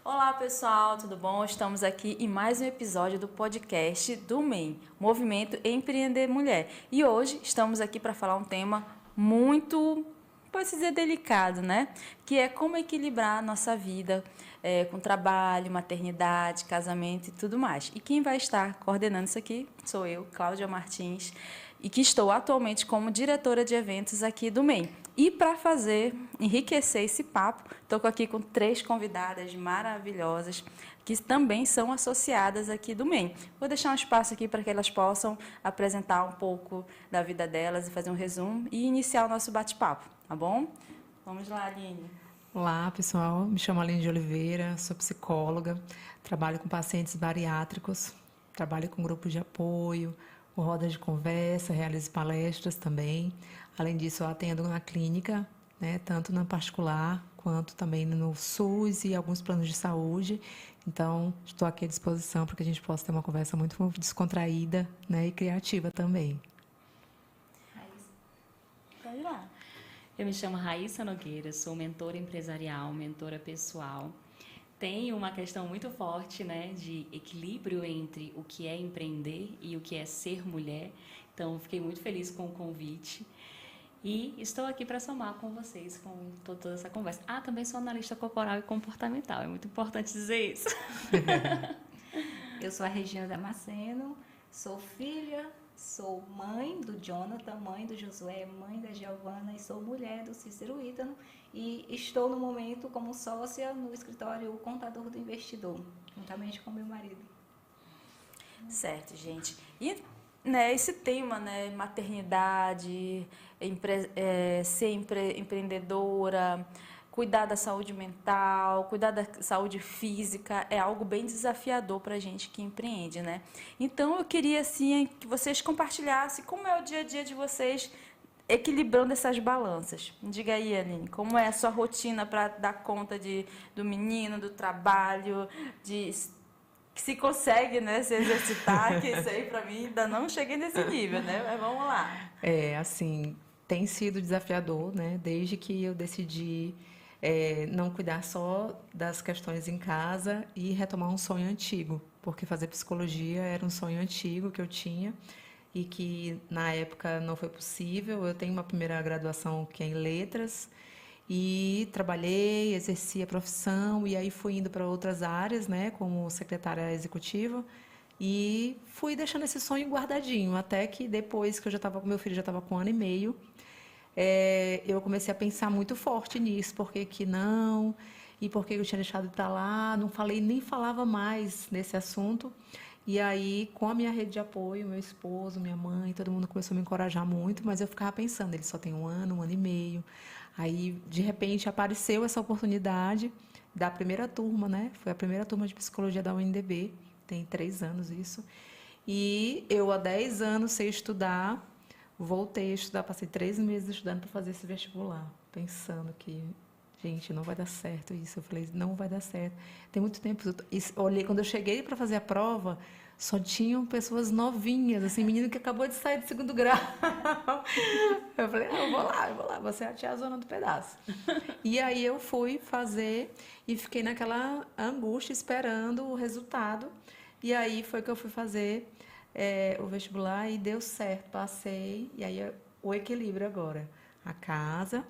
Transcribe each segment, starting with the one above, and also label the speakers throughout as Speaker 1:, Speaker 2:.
Speaker 1: Olá pessoal, tudo bom? Estamos aqui em mais um episódio do podcast do MEM, Movimento Empreender Mulher. E hoje estamos aqui para falar um tema muito, pode-se dizer, delicado, né? Que é como equilibrar a nossa vida com trabalho, maternidade, casamento e tudo mais. E quem vai estar coordenando isso aqui sou eu, Cláudia Martins, e que estou atualmente como diretora de eventos aqui do MEM. E para enriquecer esse papo, estou aqui com 3 convidadas maravilhosas que também são associadas aqui do MEM. Vou deixar um espaço aqui para que elas possam apresentar um pouco da vida delas e fazer um resumo e iniciar o nosso bate-papo, tá bom? Vamos lá, Aline.
Speaker 2: Olá, pessoal. Me chamo Aline de Oliveira, sou psicóloga, trabalho com pacientes bariátricos, trabalho com grupos de apoio, com rodas de conversa, realizo palestras também. Além disso, eu atendo na clínica, né, tanto na particular quanto também no SUS e alguns planos de saúde. Então, estou aqui à disposição para que a gente possa ter uma conversa muito descontraída, né, e criativa também.
Speaker 1: Pode ir lá.
Speaker 3: Eu me chamo Raíssa Nogueira, sou mentora empresarial, mentora pessoal. Tenho uma questão muito forte, né, de equilíbrio entre o que é empreender e o que é ser mulher. Então, fiquei muito feliz com o convite. E estou aqui para somar com vocês, com toda essa conversa. Também sou analista corporal e comportamental. É muito importante dizer isso.
Speaker 4: Eu sou a Regina Damasceno, sou filha, sou mãe do Jonathan, mãe do Josué, mãe da Giovana e sou mulher do Cícero Ítano e estou no momento como sócia no escritório Contador do Investidor, juntamente com meu marido.
Speaker 1: Certo, gente. E esse tema, né, maternidade, ser empreendedora, cuidar da saúde mental, cuidar da saúde física, é algo bem desafiador para a gente que empreende, né? Então, eu queria, assim, que vocês compartilhassem como é o dia a dia de vocês equilibrando essas balanças. Diga aí, Aline, como é a sua rotina para dar conta do menino, do trabalho, que se consegue, né, se exercitar, que isso aí, para mim, ainda não cheguei nesse nível, né? Mas vamos lá.
Speaker 2: Assim, tem sido desafiador, né, desde que eu decidi não cuidar só das questões em casa e retomar um sonho antigo, porque fazer psicologia era um sonho antigo que eu tinha e que na época não foi possível. Eu tenho uma primeira graduação que é em letras e trabalhei, exerci a profissão e aí fui indo para outras áreas, né, como secretária executiva e fui deixando esse sonho guardadinho até que depois que meu filho já estava com 1 ano e meio, eu comecei a pensar muito forte nisso, por que não, e por que eu tinha deixado para lá, não falei, nem falava mais nesse assunto. E aí, com a minha rede de apoio, meu esposo, minha mãe, todo mundo começou a me encorajar muito, mas eu ficava pensando, ele só tem 1 ano, 1 ano e meio. Aí, de repente, apareceu essa oportunidade da primeira turma, né? Foi a primeira turma de psicologia da UNDB, tem 3 anos isso. E eu, há 10 anos, sei estudar, voltei a estudar, passei 3 meses estudando para fazer esse vestibular, pensando que, gente, não vai dar certo isso. Eu falei, não vai dar certo. Tem muito tempo. Olhei, quando eu cheguei para fazer a prova, só tinham pessoas novinhas, assim, menino que acabou de sair do 2º grau. Eu falei, eu vou lá, você é a tiazona do pedaço. E aí eu fui fazer e fiquei naquela angústia esperando o resultado. E aí foi que eu fui fazer o vestibular e deu certo, passei. E aí o equilíbrio agora. A casa,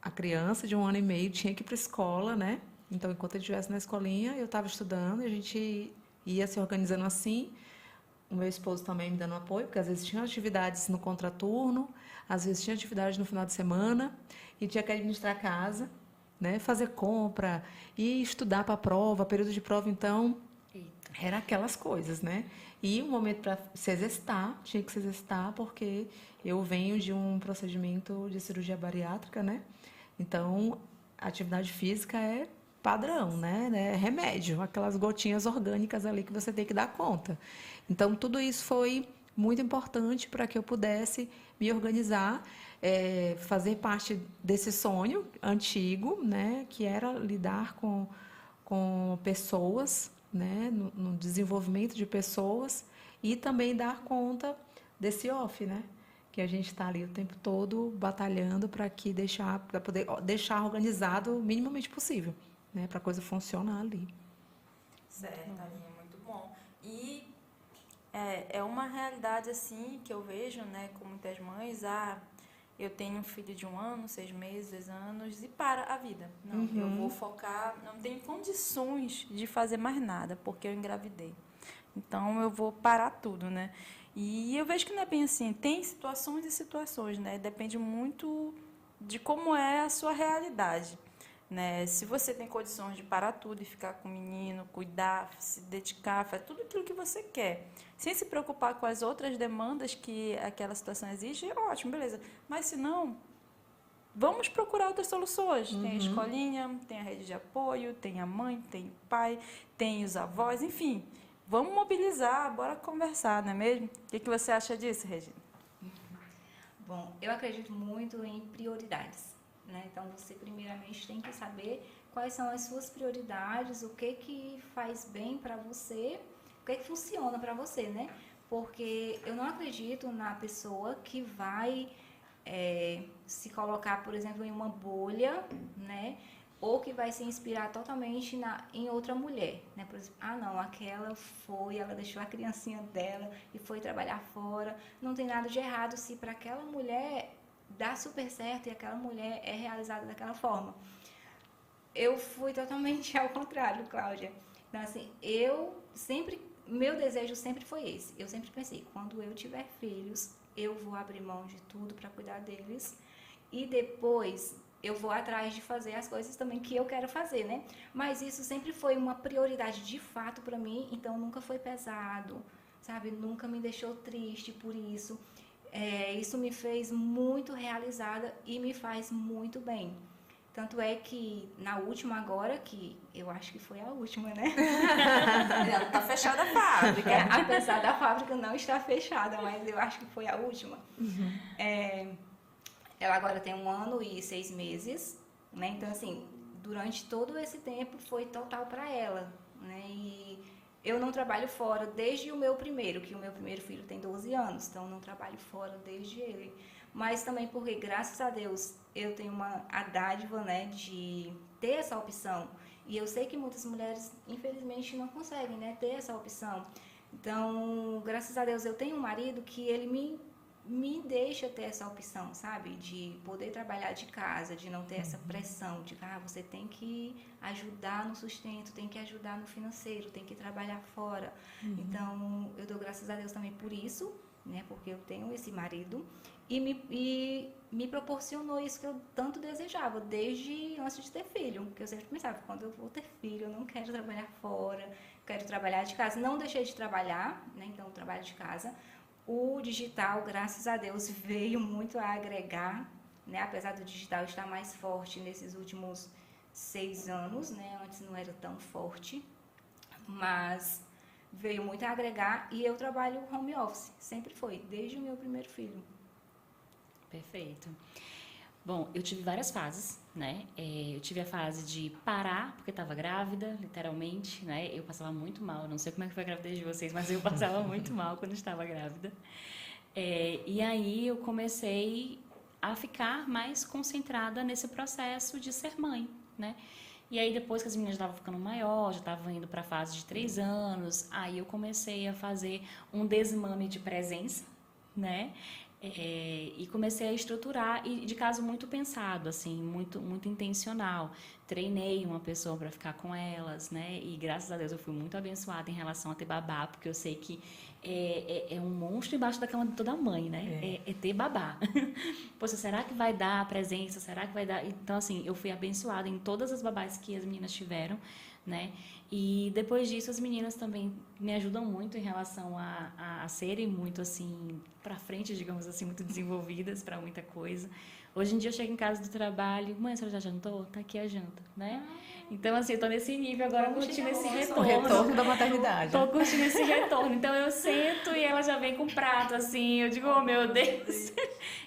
Speaker 2: a criança de 1 ano e meio tinha que ir para a escola, né? Então, enquanto eu estivesse na escolinha, eu estava estudando e a gente ia se organizando assim. O meu esposo também me dando apoio, porque às vezes tinha atividades no contraturno, às vezes tinha atividades no final de semana e tinha que administrar a casa, né? Fazer compra e estudar para a prova, período de prova, então era aquelas coisas, né? E um momento para se exercitar, tinha que se exercitar, porque eu venho de um procedimento de cirurgia bariátrica, né? Então, a atividade física é padrão, né? É remédio, aquelas gotinhas orgânicas ali que você tem que dar conta. Então, tudo isso foi muito importante para que eu pudesse me organizar, fazer parte desse sonho antigo, né? Que era lidar com pessoas, né, no desenvolvimento de pessoas e também dar conta desse off, né? Que a gente está ali o tempo todo batalhando para poder deixar organizado o minimamente possível, né? Para a coisa funcionar ali.
Speaker 1: Certo, Aline, muito bom. E é uma realidade assim que eu vejo, né, com muitas mães, eu tenho um filho de 1 ano, 6 meses, 2 anos, e para a vida. Não, eu vou focar, não tenho condições de fazer mais nada, porque eu engravidei. Então, eu vou parar tudo, né? E eu vejo que não é bem assim. Tem situações e situações, né? Depende muito de como é a sua realidade, né? Se você tem condições de parar tudo e ficar com o menino, cuidar, se dedicar, fazer tudo aquilo que você quer, sem se preocupar com as outras demandas que aquela situação exige, é ótimo, beleza. Mas se não, vamos procurar outras soluções. Tem a escolinha, tem a rede de apoio, tem a mãe, tem o pai, tem os avós, enfim. Vamos mobilizar, bora conversar, não é mesmo? O que você acha disso, Regina?
Speaker 4: Bom, eu acredito muito em prioridades, né? Então, você primeiramente tem que saber quais são as suas prioridades, o que faz bem para você, o que funciona para você, né? Porque eu não acredito na pessoa que vai se colocar, por exemplo, em uma bolha, né? Ou que vai se inspirar totalmente em outra mulher, né? Por exemplo, não, ela deixou a criancinha dela e foi trabalhar fora. Não tem nada de errado se para aquela mulher dá super certo e aquela mulher é realizada daquela forma. Eu fui totalmente ao contrário, Cláudia. Então, assim, meu desejo sempre foi esse. Eu sempre pensei, quando eu tiver filhos, eu vou abrir mão de tudo para cuidar deles e depois eu vou atrás de fazer as coisas também que eu quero fazer, né? Mas isso sempre foi uma prioridade de fato para mim, então nunca foi pesado, sabe? Nunca me deixou triste por isso. Isso me fez muito realizada e me faz muito bem. Tanto é que na última agora, que eu acho que foi a última, né?
Speaker 1: Ela tá fechada a fábrica.
Speaker 4: Apesar da fábrica não estar fechada, mas eu acho que foi a última. Ela agora tem 1 ano e 6 meses, né? Então, assim, durante todo esse tempo foi total para ela, né? E eu não trabalho fora desde o meu primeiro, que o meu primeiro filho tem 12 anos, então eu não trabalho fora desde ele. Mas também porque, graças a Deus, eu tenho a dádiva, né, de ter essa opção. E eu sei que muitas mulheres, infelizmente, não conseguem, né, ter essa opção. Então, graças a Deus, eu tenho um marido que ele me deixa ter essa opção, sabe? De poder trabalhar de casa, de não ter essa pressão de você tem que ajudar no sustento, tem que ajudar no financeiro, tem que trabalhar fora. Então, eu dou graças a Deus também por isso, né? Porque eu tenho esse marido e me proporcionou isso que eu tanto desejava, desde antes de ter filho. Porque eu sempre pensava, quando eu vou ter filho, eu não quero trabalhar fora, quero trabalhar de casa. Não deixei de trabalhar, né? Então, eu trabalho de casa. O digital, graças a Deus, veio muito a agregar, né? Apesar do digital estar mais forte nesses últimos 6 anos, né? Antes não era tão forte, mas veio muito a agregar e eu trabalho home office, sempre foi, desde o meu primeiro filho.
Speaker 3: Perfeito. Bom, eu tive várias fases, né? Eu tive a fase de parar, porque estava grávida, literalmente, né? Eu passava muito mal, não sei como é que foi a gravidez de vocês, mas eu passava muito mal quando estava grávida. E aí eu comecei a ficar mais concentrada nesse processo de ser mãe, né? E aí depois que as meninas estavam ficando maior, já estavam indo para a fase de 3 anos, aí eu comecei a fazer um desmame de presença, né? E comecei a estruturar, e de caso muito pensado, assim, muito, muito intencional. Treinei uma pessoa para ficar com elas, né? E graças a Deus eu fui muito abençoada em relação a ter babá, porque eu sei que é um monstro embaixo da cama de toda mãe, né? É ter babá. Poxa, será que vai dar a presença? Será que vai dar? Então, assim, eu fui abençoada em todas as babás que as meninas tiveram, né? E depois disso as meninas também me ajudam muito em relação a serem muito assim para frente, digamos assim, muito desenvolvidas para muita coisa. Hoje em dia eu chego em casa do trabalho, mãe, a senhora já jantou? Tá aqui a janta, né? Então, assim, eu tô nesse nível agora, curtindo esse retorno.
Speaker 2: O retorno da maternidade.
Speaker 3: Tô curtindo esse retorno. Então, eu sento e ela já vem com prato, assim. Eu digo, oh, meu Deus.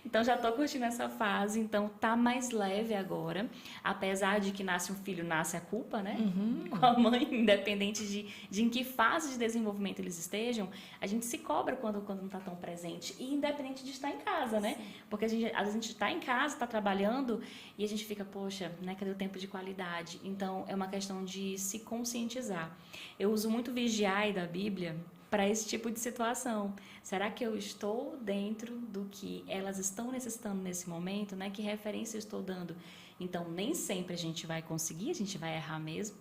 Speaker 3: Então, já tô curtindo essa fase. Então, tá mais leve agora. Apesar de que nasce um filho, nasce a culpa, né? Com a mãe, independente de em que fase de desenvolvimento eles estejam, a gente se cobra quando não está tão presente, e independente de estar em casa, né?
Speaker 4: Sim.
Speaker 3: Porque às vezes a gente está em casa, está trabalhando, e a gente fica, poxa, né, cadê o tempo de qualidade? Então, é uma questão de se conscientizar. Eu uso muito vigiar da Bíblia para esse tipo de situação. Será que eu estou dentro do que elas estão necessitando nesse momento, né? Que referência eu estou dando? Então, nem sempre a gente vai conseguir, a gente vai errar mesmo.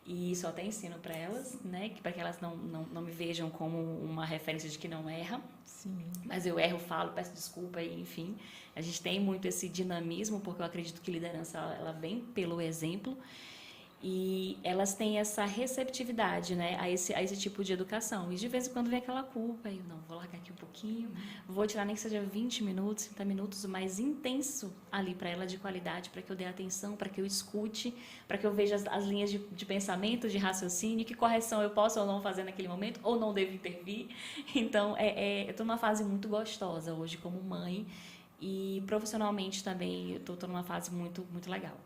Speaker 3: E isso eu até ensino para elas, né? Para que elas não me vejam como uma referência de que não erra.
Speaker 2: Sim.
Speaker 3: Mas eu erro, falo, peço desculpa, e enfim. A gente tem muito esse dinamismo, porque eu acredito que liderança ela vem pelo exemplo. E elas têm essa receptividade, né, a esse tipo de educação. E de vez em quando vem aquela culpa, e eu não, vou largar aqui um pouquinho, vou tirar nem que seja 20 minutos, 30 minutos, mais intenso ali para ela de qualidade, para que eu dê atenção, para que eu escute, para que eu veja as linhas de pensamento, de raciocínio, que correção eu posso ou não fazer naquele momento, ou não devo intervir. Então, eu estou numa fase muito gostosa hoje como mãe, e profissionalmente também eu estou numa fase muito, muito legal.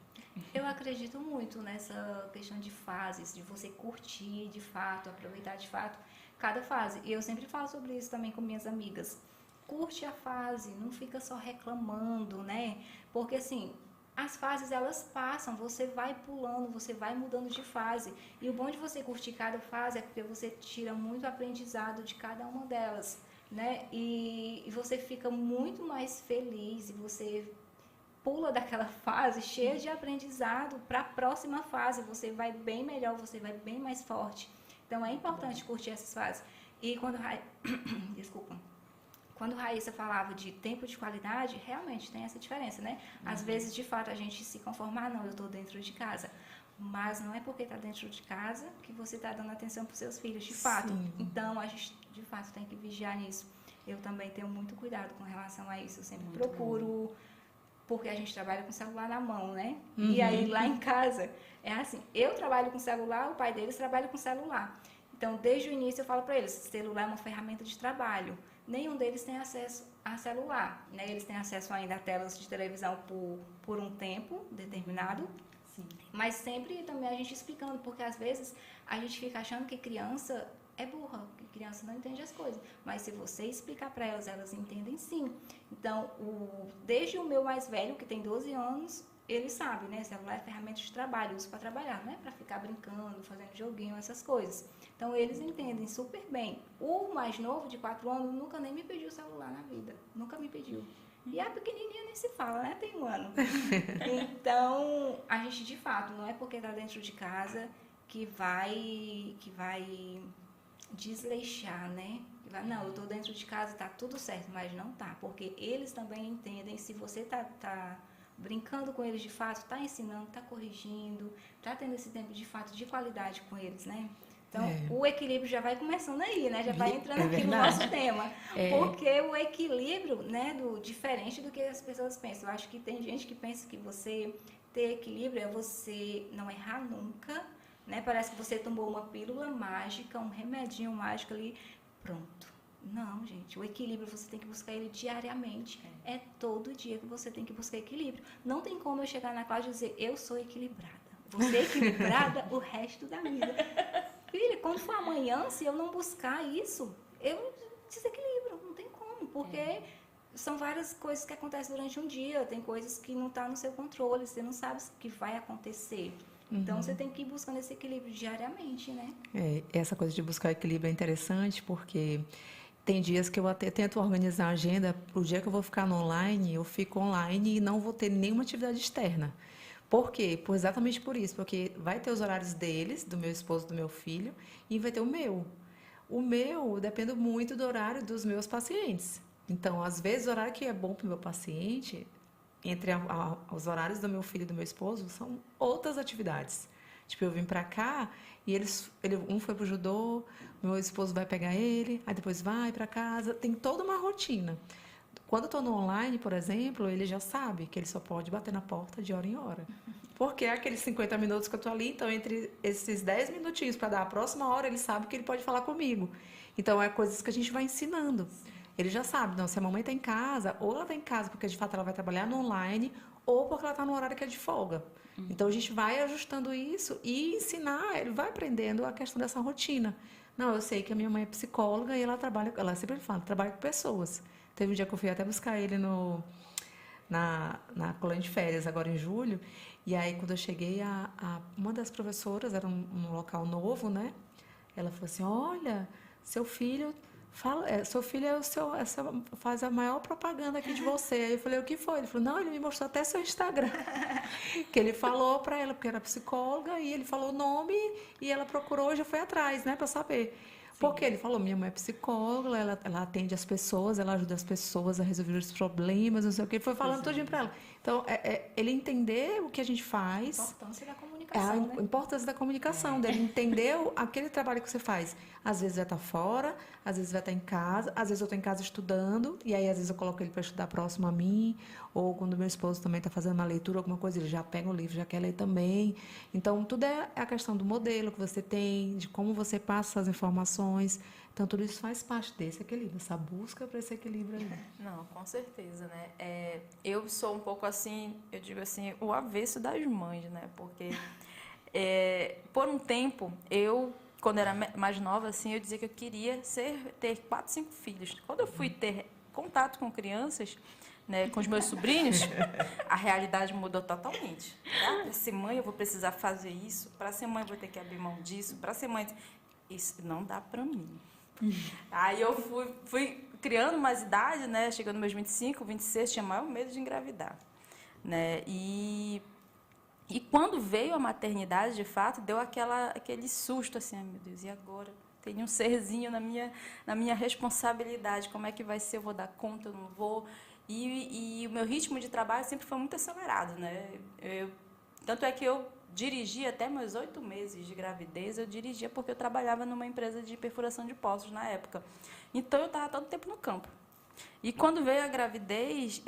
Speaker 4: Eu acredito muito nessa questão de fases, de você curtir de fato, aproveitar de fato cada fase. E eu sempre falo sobre isso também com minhas amigas. Curte a fase, não fica só reclamando, né? Porque assim, as fases elas passam, você vai pulando, você vai mudando de fase. E o bom de você curtir cada fase é porque você tira muito aprendizado de cada uma delas, né? E você fica muito mais feliz e você pula daquela fase cheia de aprendizado para a próxima fase. Você vai bem melhor, você vai bem mais forte. Então, é importante curtir essas fases. E desculpa. Quando Raíssa falava de tempo de qualidade, realmente tem essa diferença, né? Às vezes, de fato, a gente se conformar, não, eu estou dentro de casa. Mas não é porque está dentro de casa que você está dando atenção para os seus filhos, de fato.
Speaker 2: Sim.
Speaker 4: Então, a gente, de fato, tem que vigiar nisso. Eu também tenho muito cuidado com relação a isso. Eu sempre
Speaker 3: Muito
Speaker 4: procuro... Porque a gente trabalha com o celular na mão, né? E aí, lá em casa, é assim, eu trabalho com celular, o pai deles trabalha com celular. Então, desde o início eu falo para eles, celular é uma ferramenta de trabalho. Nenhum deles tem acesso a celular, né? Eles têm acesso ainda a telas de televisão por um tempo determinado.
Speaker 3: Sim.
Speaker 4: Mas sempre também a gente explicando, porque às vezes a gente fica achando que criança é burra, que criança não entende as coisas. Mas se você explicar para elas, elas entendem sim. Então, desde o meu mais velho, que tem 12 anos, ele sabe, né? Celular é ferramenta de trabalho, uso para trabalhar, não é para ficar brincando, fazendo joguinho, essas coisas. Então, eles entendem super bem. O mais novo, de 4 anos, nunca nem me pediu celular na vida. Nunca me pediu. E a pequenininha nem se fala, né? Tem 1 ano. Então, a gente, de fato, não é porque está dentro de casa que vai desleixar, né? Não, eu tô dentro de casa, tá tudo certo, mas não tá, porque eles também entendem, se você tá brincando com eles de fato, tá ensinando, tá corrigindo, tá tendo esse tempo de fato de qualidade com eles, né? Então, o equilíbrio já vai começando aí, né? Já vai entrando aqui no nosso tema. Porque o equilíbrio, né, diferente do que as pessoas pensam. Eu acho que tem gente que pensa que você ter equilíbrio é você não errar nunca, né? Parece que você tomou uma pílula mágica, um remedinho mágico ali, pronto. Não, gente, o equilíbrio você tem que buscar ele diariamente. É todo dia que você tem que buscar equilíbrio. Não tem como eu chegar na Cláudia e dizer, eu sou equilibrada. Vou ser equilibrada o resto da vida. Filha, quando for amanhã, se eu não buscar isso, eu desequilibro. Não tem como, porque são várias coisas que acontecem durante um dia. Tem coisas que não estão no seu controle, você não sabe o que vai acontecer. Então, você tem que ir buscando esse equilíbrio diariamente, né?
Speaker 2: Essa coisa de buscar equilíbrio é interessante, porque tem dias que eu até tento organizar a agenda. O dia que eu vou ficar no online, eu fico online e não vou ter nenhuma atividade externa. Por quê? Exatamente por isso, porque vai ter os horários deles, do meu esposo, do meu filho, e vai ter o meu. O meu depende muito do horário dos meus pacientes. Então, às vezes, o horário que é bom para o meu paciente, entre os horários do meu filho e do meu esposo, são outras atividades. Tipo, eu vim pra cá e um foi pro judô, meu esposo vai pegar ele, aí depois vai pra casa, tem toda uma rotina. Quando eu tô no online, por exemplo, ele já sabe que ele só pode bater na porta de hora em hora. Porque é aqueles 50 minutos que eu tô ali, então entre esses 10 minutinhos para dar a próxima hora, ele sabe que ele pode falar comigo. Então, é coisas que a gente vai ensinando. Ele já sabe, não, se a mamãe está em casa, ou ela está em casa porque de fato ela vai trabalhar no online, ou porque ela está no horário que é de folga. Então, a gente vai ajustando isso e ensinar, ele vai aprendendo a questão dessa rotina. Não, eu sei que a minha mãe é psicóloga e ela sempre fala, trabalha com pessoas. Teve um dia que eu fui até buscar ele na colônia de férias, agora em julho, e aí quando eu cheguei, uma das professoras, era um local novo, né? Ela falou assim, olha, seu filho faz a maior propaganda aqui de você. Aí eu falei, o que foi? Ele falou, não, ele me mostrou até seu Instagram. Que ele falou para ela, porque era psicóloga, e ele falou o nome, e ela procurou e já foi atrás, né, para saber. Porque ele falou, minha mãe é psicóloga, ela atende as pessoas, ela ajuda as pessoas a resolver os problemas, não sei o que. Ele foi falando tudinho para ela. Então, ele entender o que a gente faz.
Speaker 4: A importância da comunicação, né?
Speaker 2: A importância da comunicação, dele entender aquele trabalho que você faz. Às vezes vai estar fora, às vezes vai estar em casa, às vezes eu estou em casa estudando, e aí às vezes eu coloco ele para estudar próximo a mim, ou quando meu esposo também está fazendo uma leitura, alguma coisa, ele já pega o livro, já quer ler também. Então, tudo é a questão do modelo que você tem, de como você passa as informações. Então, tudo isso faz parte desse equilíbrio, essa busca para esse equilíbrio ali.
Speaker 1: Não, com certeza, né? Eu sou um pouco assim, eu digo assim, o avesso das mães, né? Porque por um tempo, quando era mais nova, assim, eu dizia que eu queria ter 4, 5 filhos. Quando eu fui ter contato com crianças, né, com os meus sobrinhos, a realidade mudou totalmente. Para ser mãe, eu vou precisar fazer isso. Para ser mãe, eu vou ter que abrir mão disso. Para ser mãe, isso não dá para mim. Aí eu fui criando mais idade, né? Chegando nos meus 25, 26, tinha maior medo de engravidar, né? E quando veio a maternidade, de fato, deu aquele susto, assim, ai meu Deus, e agora? Tem um serzinho na minha responsabilidade, como é que vai ser? Eu vou dar conta, eu não vou? E o meu ritmo de trabalho sempre foi muito acelerado, né? Tanto é que eu dirigi até meus 8 meses de gravidez, eu dirigia porque eu trabalhava numa empresa de perfuração de poços na época. Então, eu estava todo o tempo no campo. E quando veio a gravidez,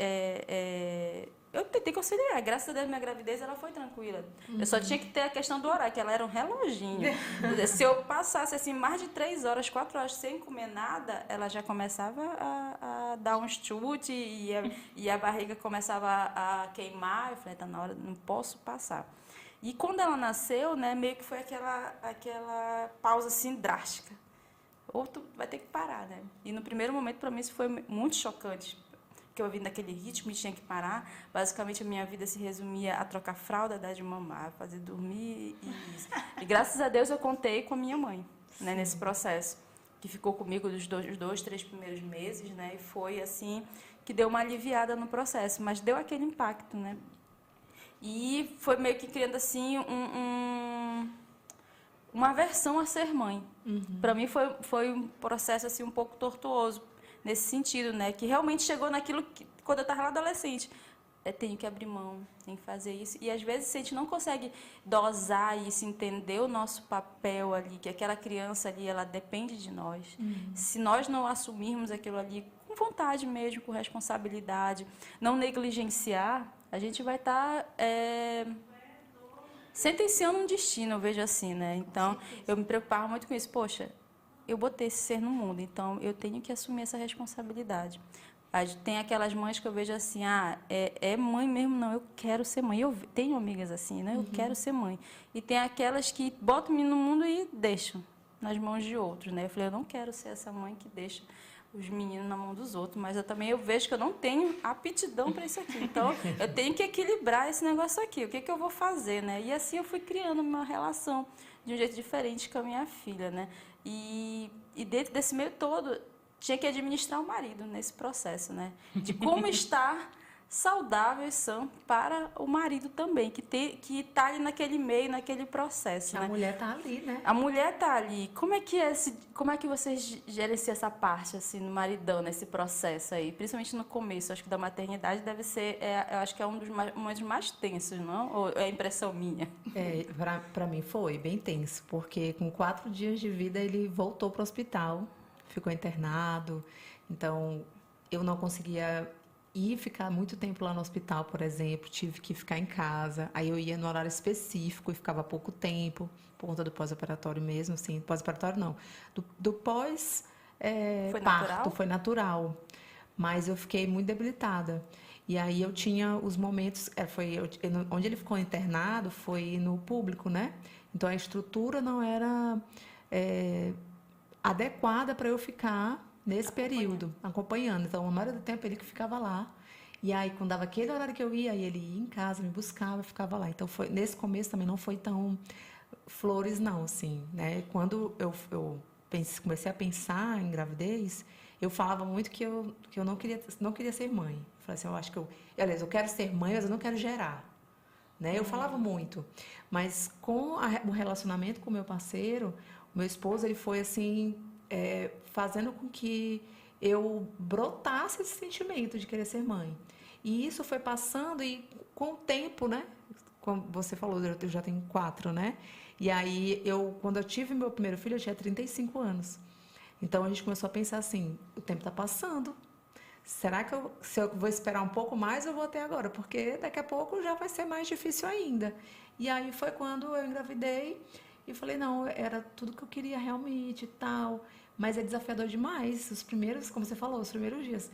Speaker 1: eu tentei conciliar. Graças a Deus, minha gravidez ela foi tranquila. Eu só tinha que ter a questão do horário, que ela era um reloginho. Se eu passasse assim, mais de 3 horas, 4 horas sem comer nada, ela já começava a dar um chute e a barriga começava a queimar. Eu falei, tá na hora, não posso passar. E quando ela nasceu, né, meio que foi aquela pausa assim drástica. Ou tu vai ter que parar, né? E no primeiro momento, para mim, isso foi muito chocante. Porque eu vim daquele ritmo e tinha que parar. Basicamente, a minha vida se resumia a trocar fralda, dar de mamar, fazer dormir e isso. E graças a Deus eu contei com a minha mãe, né, nesse processo. Que ficou comigo dos 2, 3 primeiros meses, né? E foi assim que deu uma aliviada no processo. Mas deu aquele impacto, né? E foi meio que criando assim uma aversão a ser mãe. Para mim foi um processo assim um pouco tortuoso nesse sentido, né? Que realmente chegou naquilo que quando eu estava lá adolescente, tenho que abrir mão, tenho que fazer isso. E às vezes a gente não consegue dosar isso, entender o nosso papel ali, que aquela criança ali ela depende de nós. Se nós não assumirmos aquilo ali com vontade mesmo, com responsabilidade, não negligenciar, a gente vai estar sentenciando um destino, eu vejo assim, né? Então, eu me preocupava muito com isso. Poxa, eu botei esse ser no mundo, então eu tenho que assumir essa responsabilidade. Tem aquelas mães que eu vejo assim, é mãe mesmo, não, eu quero ser mãe. Eu tenho amigas assim, né? Eu quero ser mãe. E tem aquelas que botam no mundo e deixam nas mãos de outros, né? Eu falei, eu não quero ser essa mãe que deixa os meninos na mão dos outros, mas eu também vejo que eu não tenho aptidão para isso aqui. Então, eu tenho que equilibrar esse negócio aqui. O que eu vou fazer, né? E assim eu fui criando uma relação de um jeito diferente com a minha filha, né? E dentro desse meio todo, tinha que administrar o marido nesse processo, né? De como estar saudável e sã para o marido também, que está ali naquele meio, naquele processo, né?
Speaker 2: A mulher está ali, né?
Speaker 1: A mulher está ali. Como é que vocês gerenciam essa parte, assim, no maridão, nesse processo aí? Principalmente no começo, acho que da maternidade deve ser, eu acho que é um dos momentos mais tensos, não? Ou é impressão minha?
Speaker 2: Para mim foi bem tenso, porque com 4 dias de vida ele voltou para o hospital, ficou internado, então eu não conseguia ficar muito tempo lá no hospital, por exemplo, tive que ficar em casa, aí eu ia no horário específico e ficava pouco tempo, por conta do pós-operatório mesmo, assim, pós-operatório não, do pós parto, foi natural, mas eu fiquei muito debilitada, e aí eu tinha os momentos, onde ele ficou internado foi no público, né, então a estrutura não era adequada para eu ficar nesse período, acompanhando. Então, a maioria do tempo ele que ficava lá. E aí, quando dava aquele horário que eu ia, aí ele ia em casa, me buscava, ficava lá. Então, nesse começo também não foi tão flores, não, assim, né? Quando eu comecei a pensar em gravidez, eu falava muito que eu não queria ser mãe. Eu falei assim, eu acho que aliás, eu quero ser mãe, mas eu não quero gerar. Né? Eu falava muito. Mas com o relacionamento com o meu parceiro, o meu esposo, ele foi assim, fazendo com que eu brotasse esse sentimento de querer ser mãe. E isso foi passando e com o tempo, né? Como você falou, eu já tenho 4, né? E aí, quando eu tive meu primeiro filho, eu tinha 35 anos. Então, a gente começou a pensar assim, o tempo está passando. Será que se eu vou esperar um pouco mais, eu vou até agora? Porque daqui a pouco já vai ser mais difícil ainda. E aí foi quando eu engravidei e falei, não, era tudo que eu queria realmente e tal. Mas é desafiador demais. Os primeiros, como você falou, os primeiros dias.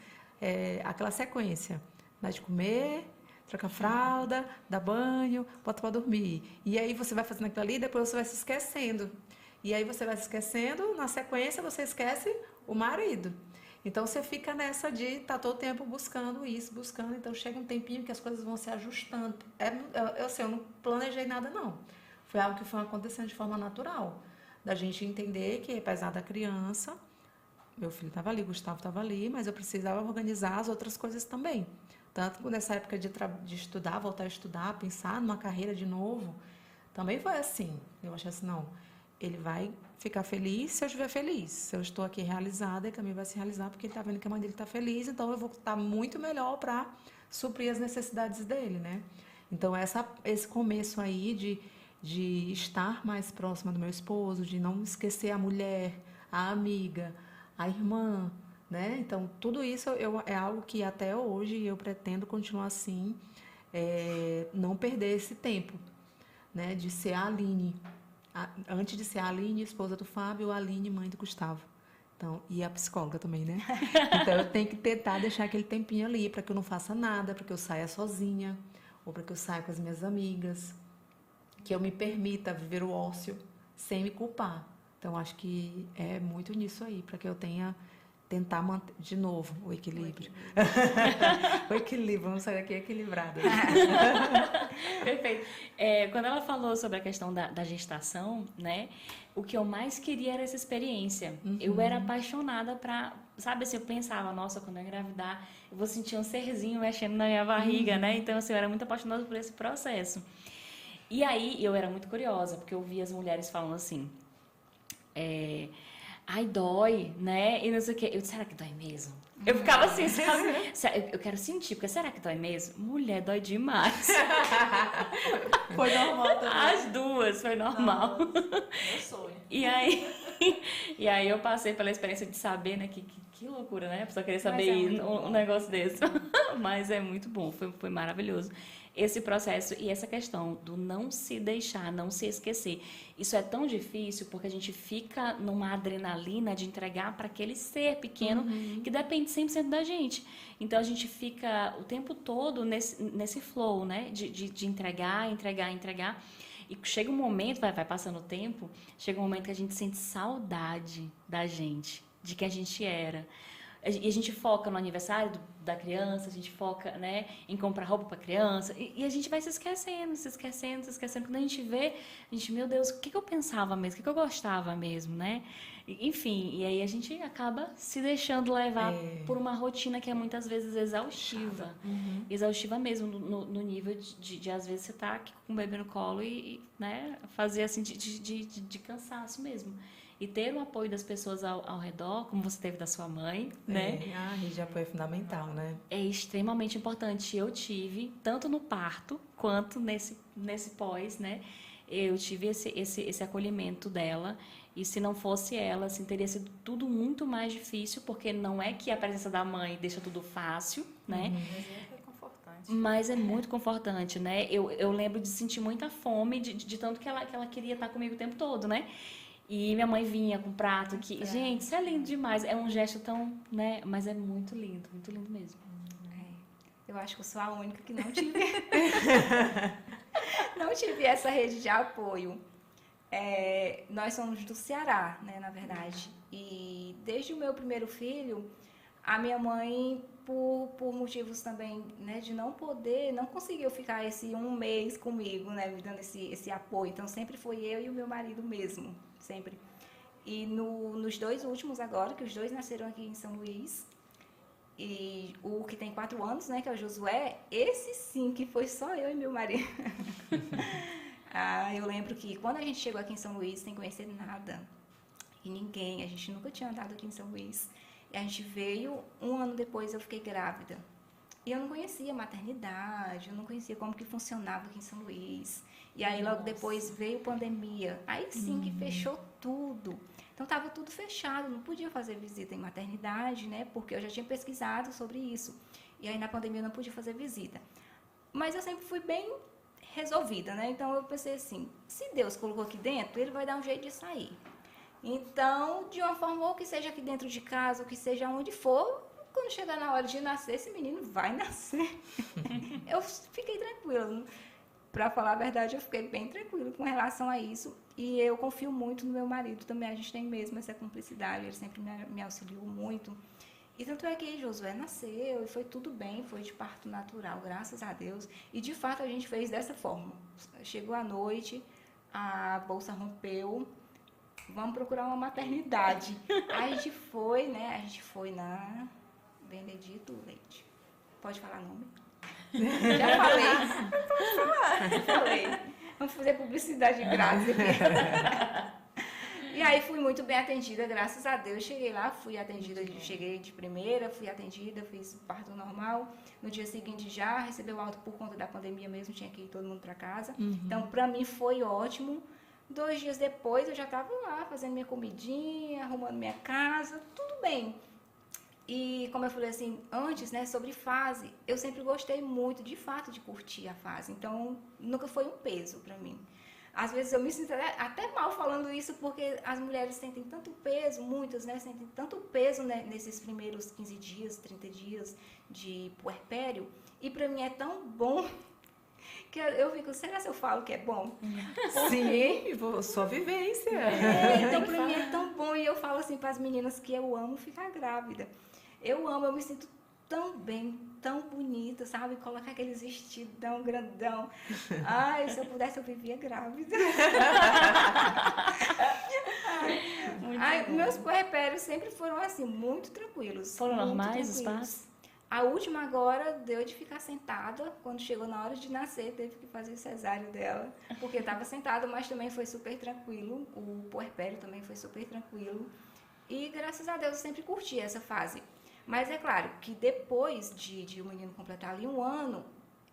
Speaker 2: Aquela sequência, né, de comer, trocar fralda, dar banho, bota para dormir. E aí você vai fazendo aquilo ali e depois você vai se esquecendo. E aí você vai se esquecendo, na sequência você esquece o marido. Então, você fica nessa de estar todo o tempo buscando isso, buscando. Então, chega um tempinho que as coisas vão se ajustando. Eu não planejei nada, não. Foi algo que foi acontecendo de forma natural. Da gente entender que, apesar da criança, meu filho estava ali, Gustavo estava ali, mas eu precisava organizar as outras coisas também. Tanto que nessa época de estudar, voltar a estudar, pensar numa carreira de novo, também foi assim. Eu achei assim, não, ele vai ficar feliz se eu estiver feliz. Se eu estou aqui realizada, ele também vai se realizar porque ele está vendo que a mãe dele está feliz, então eu vou estar muito melhor para suprir as necessidades dele, né? Então, esse começo aí de estar mais próxima do meu esposo, de não esquecer a mulher, a amiga, a irmã, né? Então, tudo isso é algo que até hoje eu pretendo continuar assim, não perder esse tempo, né? De ser a Aline. Antes de ser a Aline, esposa do Fábio, a Aline, mãe do Gustavo. Então, e a psicóloga também, né? Então, eu tenho que tentar deixar aquele tempinho ali para que eu não faça nada, para que eu saia sozinha, ou para que eu saia com as minhas amigas, que eu me permita viver o ócio sem me culpar. Então, acho que é muito nisso aí, para que eu tentar manter de novo o equilíbrio. O equilíbrio, vamos sair daqui equilibrada.
Speaker 3: Perfeito. Quando ela falou sobre a questão da gestação, né? O que eu mais queria era essa experiência. Uhum. Eu era apaixonada sabe assim, eu pensava, nossa, quando eu engravidar, eu vou sentir um serzinho mexendo na minha barriga, né? Então, assim, eu era muito apaixonada por esse processo. E aí, eu era muito curiosa, porque eu via as mulheres falando assim, ai, dói, né? E não sei o quê. Eu disse, será que dói mesmo? Eu ficava assim, sabe? Eu quero sentir, porque será que dói mesmo? Mulher, dói demais.
Speaker 1: Foi normal também.
Speaker 3: As duas, foi normal.
Speaker 1: Meu sonho.
Speaker 3: E aí eu passei pela experiência de saber, né? Que loucura, né? A pessoa querer saber um negócio desse. Mas é muito bom, foi maravilhoso. Esse processo e essa questão do não se deixar, não se esquecer. Isso é tão difícil porque a gente fica numa adrenalina de entregar para aquele ser pequeno que depende 100% da gente. Então, a gente fica o tempo todo nesse flow, né? De entregar. E chega um momento, vai passando o tempo, chega um momento que a gente sente saudade da gente, de quem a gente era. E a gente foca no aniversário da criança, a gente foca, né, em comprar roupa para criança, e a gente vai se esquecendo. Quando a gente vê, meu Deus, o que eu pensava mesmo, o que eu gostava mesmo, né? Enfim, e aí a gente acaba se deixando levar por uma rotina que é muitas vezes exaustiva. Exaustiva mesmo, no nível de às vezes você tá aqui com o bebê no colo e né, fazer assim de cansaço mesmo. E ter o apoio das pessoas ao redor, como você teve da sua mãe, né?
Speaker 2: A rede de apoio é fundamental, né?
Speaker 3: É extremamente importante. Eu tive, tanto no parto, quanto nesse pós, né? Eu tive esse acolhimento dela. E se não fosse ela, assim, teria sido tudo muito mais difícil, porque não é que a presença da mãe deixa tudo fácil, né? Mas é muito confortante, né? Eu lembro de sentir muita fome, de tanto que ela queria estar comigo o tempo todo, né? E minha mãe vinha com prato que... Gente, isso é lindo demais. É um gesto tão... né? Mas é muito lindo mesmo.
Speaker 4: Eu acho que eu sou a única que não tive... não tive essa rede de apoio. Nós somos do Ceará, né, na verdade. E desde o meu primeiro filho, a minha mãe, por motivos também, né, de não conseguiu ficar esse um mês comigo, né, me dando esse apoio. Então, sempre foi eu e o meu marido mesmo, sempre. E nos 2 últimos agora, que os 2 nasceram aqui em São Luís, e o que tem 4 anos, né, que é o Josué, esse sim, que foi só eu e meu marido. Eu lembro que quando a gente chegou aqui em São Luís, sem conhecer nada, e ninguém, a gente nunca tinha andado aqui em São Luís. E a gente veio, 1 ano depois eu fiquei grávida. E eu não conhecia maternidade, eu não conhecia como que funcionava aqui em São Luís. E aí logo depois veio pandemia. Aí sim que fechou tudo. Então estava tudo fechado, não podia fazer visita em maternidade, né? Porque eu já tinha pesquisado sobre isso. E aí na pandemia eu não podia fazer visita. Mas eu sempre fui bem resolvida, né? Então eu pensei assim, se Deus colocou aqui dentro, Ele vai dar um jeito de sair. Então, de uma forma, ou que seja aqui dentro de casa, ou que seja onde for, quando chegar na hora de nascer, esse menino vai nascer. Eu fiquei tranquila. Para falar a verdade, eu fiquei bem tranquila com relação a isso. E eu confio muito no meu marido também. A gente tem mesmo essa cumplicidade. Ele sempre me auxiliou muito. E tanto é que Josué nasceu e foi tudo bem, foi de parto natural, graças a Deus. E de fato a gente fez dessa forma. Chegou a noite, a bolsa rompeu, vamos procurar uma maternidade. Aí a gente foi, né? A gente foi na Benedito Leite. Pode falar nome? Já falei. Pode falar. Já falei. Vamos fazer publicidade grátis aqui. E aí fui muito bem atendida, graças a Deus. Cheguei lá, fui atendida, cheguei de primeira, fui atendida, fiz parto normal. No dia seguinte já recebeu alta por conta da pandemia mesmo, tinha que ir todo mundo para casa. Então, para mim foi ótimo. 2 dias depois eu já estava lá fazendo minha comidinha, arrumando minha casa, tudo bem. E como eu falei assim, antes, né, sobre fase, eu sempre gostei muito, de fato, de curtir a fase. Então, nunca foi um peso para mim. Às vezes eu me sinto até mal falando isso, porque as mulheres sentem tanto peso, muitas, né, sentem tanto peso, né, nesses primeiros 15 dias, 30 dias de puerpério. E para mim é tão bom que eu fico, será que eu falo que é bom?
Speaker 2: Sim, sua vivência.
Speaker 4: Então para mim é tão bom. E eu falo assim para as meninas que eu amo ficar grávida. Eu me sinto tão bem, tão bonita, sabe? Colocar aqueles vestidão grandão. Ai, se eu pudesse, eu vivia grávida. Meus puerpérios sempre foram assim, muito tranquilos.
Speaker 3: Foram
Speaker 4: muito
Speaker 3: normais os
Speaker 4: tranquilos.
Speaker 3: passos?
Speaker 4: A última agora deu de ficar sentada. Quando chegou na hora de nascer, teve que fazer o cesáreo dela. Porque estava sentada, mas também foi super tranquilo. O puerpério também foi super tranquilo. E graças a Deus eu sempre curti essa fase. Mas é claro que depois de o menino completar ali 1 ano,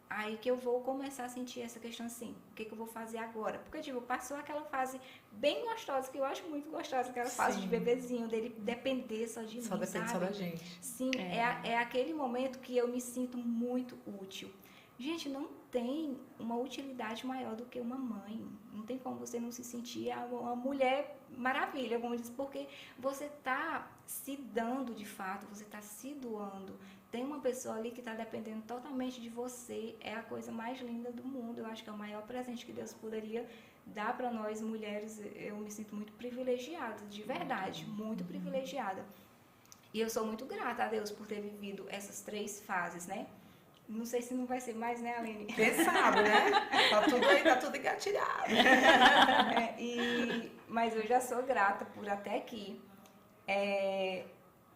Speaker 4: aí que eu vou começar a sentir essa questão assim, o que eu vou fazer agora? Porque, tipo, passou aquela fase bem gostosa, que eu acho muito gostosa, aquela fase de bebezinho, dele depender só de mim,
Speaker 2: Só depende só
Speaker 4: sabe?
Speaker 2: da gente.
Speaker 4: Sim, é aquele momento que eu me sinto muito útil. Gente, não tem uma utilidade maior do que uma mãe. Não tem como você não se sentir uma mulher maravilha, como diz, porque você está se dando de fato, você está se doando. Tem uma pessoa ali que está dependendo totalmente de você. É a coisa mais linda do mundo. Eu acho que é o maior presente que Deus poderia dar para nós mulheres. Eu me sinto muito privilegiada, de verdade, muito privilegiada. E eu sou muito grata a Deus por ter vivido essas 3 fases, né? Não sei se não vai ser mais, né, Aline?
Speaker 2: Quem sabe, né? Tá tudo engatilhado.
Speaker 4: Mas eu já sou grata por até aqui.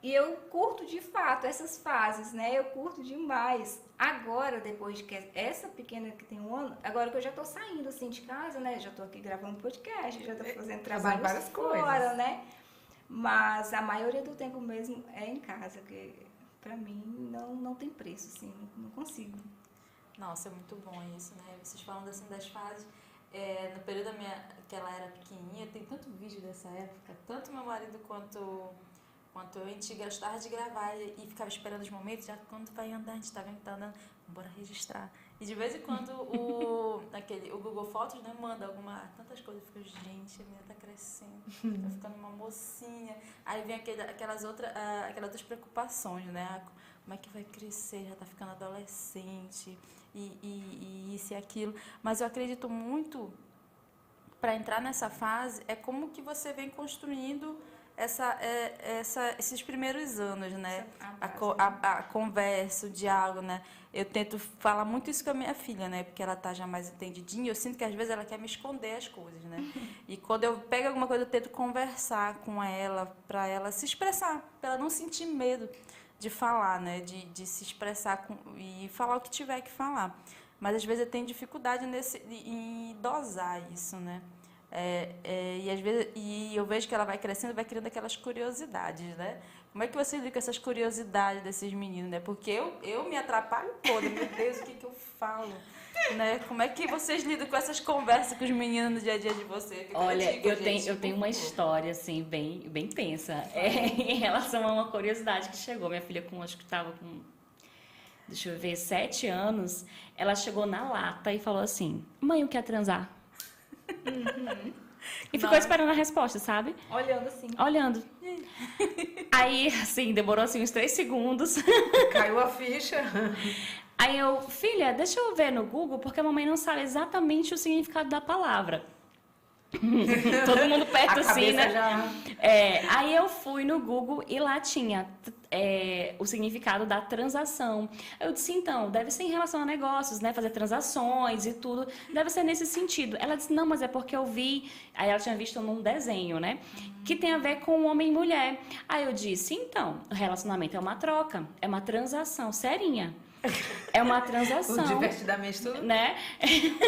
Speaker 4: E eu curto de fato essas fases, né? Eu curto demais. Agora, depois de que essa pequena que tem 1 ano, agora que eu já tô saindo assim de casa, né? Já tô aqui gravando podcast, já tô fazendo trabalho
Speaker 2: várias
Speaker 4: fora,
Speaker 2: coisas,
Speaker 4: né? Mas a maioria do tempo mesmo é em casa, que pra mim não tem preço, assim, não consigo.
Speaker 1: Nossa, é muito bom isso, né? Vocês falando assim das fases. No período que ela era pequenininha, tem tanto vídeo dessa época, tanto meu marido quanto eu, a gente gostava de gravar e ficava esperando os momentos, já quando vai andar, a gente tá vendo que tá andando, bora registrar. E de vez em quando o Google Fotos, né, manda tantas coisas, eu fico, gente, a menina tá crescendo, tá ficando uma mocinha. Aí vem aquelas outras preocupações, né? Como é que vai crescer, já tá ficando adolescente, e isso e aquilo. Mas eu acredito muito, para entrar nessa fase, é como que você vem construindo esses primeiros anos, né? A conversa, o diálogo, né? Eu tento falar muito isso com a minha filha, né? Porque ela tá já mais entendidinha. Eu sinto que às vezes ela quer me esconder as coisas, né? E quando eu pego alguma coisa, eu tento conversar com ela, para ela se expressar, para ela não sentir medo de falar, né? De se expressar e falar o que tiver que falar. Mas às vezes eu tenho dificuldade em dosar isso, né? E às vezes eu vejo que ela vai crescendo, vai criando aquelas curiosidades, né? Como é que você lida com essas curiosidades desses meninos, né? Porque eu me atrapalho toda, meu Deus, o que eu falo, né? Como é que vocês lidam com essas conversas com os meninos no dia a dia de você?
Speaker 3: Olha, eu tenho uma história, assim, bem tensa, em relação a uma curiosidade que chegou. Minha filha, acho que estava com, deixa eu ver, 7 anos, ela chegou na lata e falou assim: mãe, eu quero transar. E ficou esperando a resposta, sabe?
Speaker 4: Olhando assim.
Speaker 3: Olhando. Aí, assim, demorou assim uns 3 segundos.
Speaker 2: Caiu a ficha.
Speaker 3: Aí eu, filha, deixa eu ver no Google, porque a mamãe não sabe exatamente o significado da palavra. Todo mundo perto, assim, né? Aí eu fui no Google e lá tinha o significado da transação. Eu disse, então, deve ser em relação a negócios, né? Fazer transações e tudo. Deve ser nesse sentido. Ela disse, não, mas é porque eu vi... Aí ela tinha visto num desenho, né? Que tem a ver com homem e mulher. Aí eu disse, então, o relacionamento é uma troca, é uma transação serinha. É uma transação.
Speaker 2: Divertidamente tudo.
Speaker 3: Né?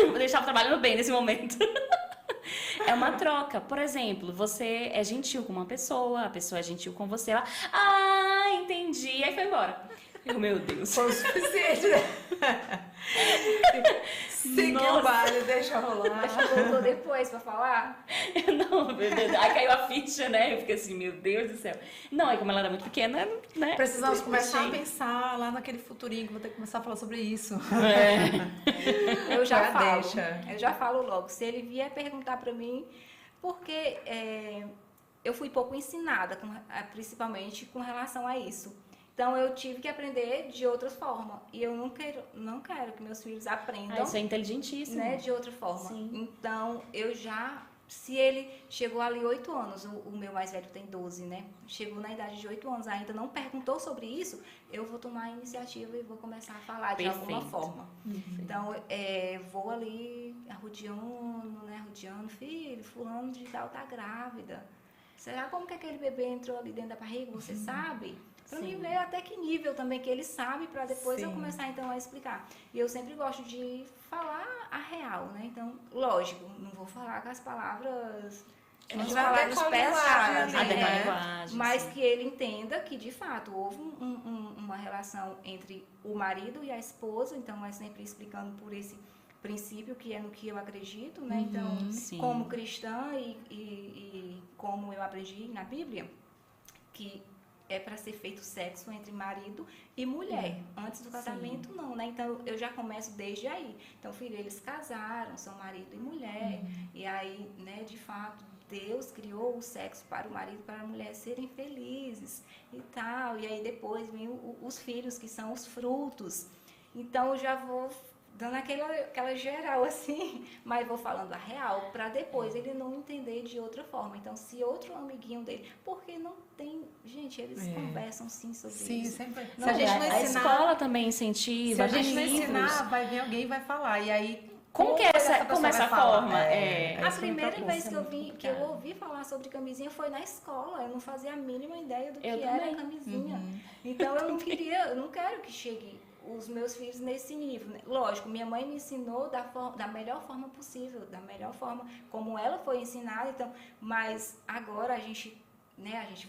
Speaker 3: Vou deixar trabalhando bem nesse momento. É uma troca. Por exemplo, você é gentil com uma pessoa, a pessoa é gentil com você. Ela, entendi. Aí foi embora. Meu Deus.
Speaker 2: Foi o suficiente, né? Seguiu o baile, deixa rolar.
Speaker 4: Mas voltou depois pra falar?
Speaker 3: Não, meu Deus. Aí caiu a ficha, né? Eu fiquei assim, meu Deus do céu. Não, aí como ela era muito pequena, né?
Speaker 2: Precisamos começar a pensar lá naquele futurinho que vou ter que começar a falar sobre isso.
Speaker 4: Eu já falo logo. Se ele vier perguntar pra mim, porque eu fui pouco ensinada, principalmente com relação a isso. Então, eu tive que aprender de outra forma. E eu não quero que meus filhos aprendam...
Speaker 3: Isso é inteligentíssimo.
Speaker 4: Né, de outra forma.
Speaker 3: Sim.
Speaker 4: Então, se ele chegou ali 8 anos, o meu mais velho tem 12, né? Chegou na idade de 8 anos, ainda não perguntou sobre isso, eu vou tomar a iniciativa e vou começar a falar de alguma forma. Então, vou ali arrodeando, filho, fulano de tal tá grávida. Será como que aquele bebê entrou ali dentro da barriga, você sabe? Para mim ver até que nível também que ele sabe, para depois eu começar então a explicar. E eu sempre gosto de falar a real, né? Então, lógico, não vou falar com as palavras, as palavras pesadas, né? Mas que ele entenda que de fato houve uma relação entre o marido e a esposa, então é sempre explicando por esse princípio que é no que eu acredito, né? Então, como cristã e como eu aprendi na Bíblia, que é para ser feito sexo entre marido e mulher. Antes do casamento, não, né? Então, eu já começo desde aí. Então, filho, eles casaram, são marido e mulher. E aí, né, de fato, Deus criou o sexo para o marido e para a mulher serem felizes e tal. E aí, depois, vem os filhos, que são os frutos. Então, eu já vou dando aquela geral assim, mas vou falando a real, para depois ele não entender de outra forma. Então, se outro amiguinho dele, porque não tem, gente, eles conversam sim sobre isso.
Speaker 2: Sim, sempre.
Speaker 3: Não, se a gente não ensinar, a escola também incentiva.
Speaker 2: Se a gente não ensinar, vai vir alguém e vai falar. E aí,
Speaker 3: como essa forma?
Speaker 4: A primeira vez que eu ouvi falar sobre camisinha foi na escola. Eu não fazia a mínima ideia do que era camisinha. Então, eu não quero que chegue os meus filhos nesse nível, né? Lógico, minha mãe me ensinou da melhor forma possível, da melhor forma como ela foi ensinada, então, mas agora a gente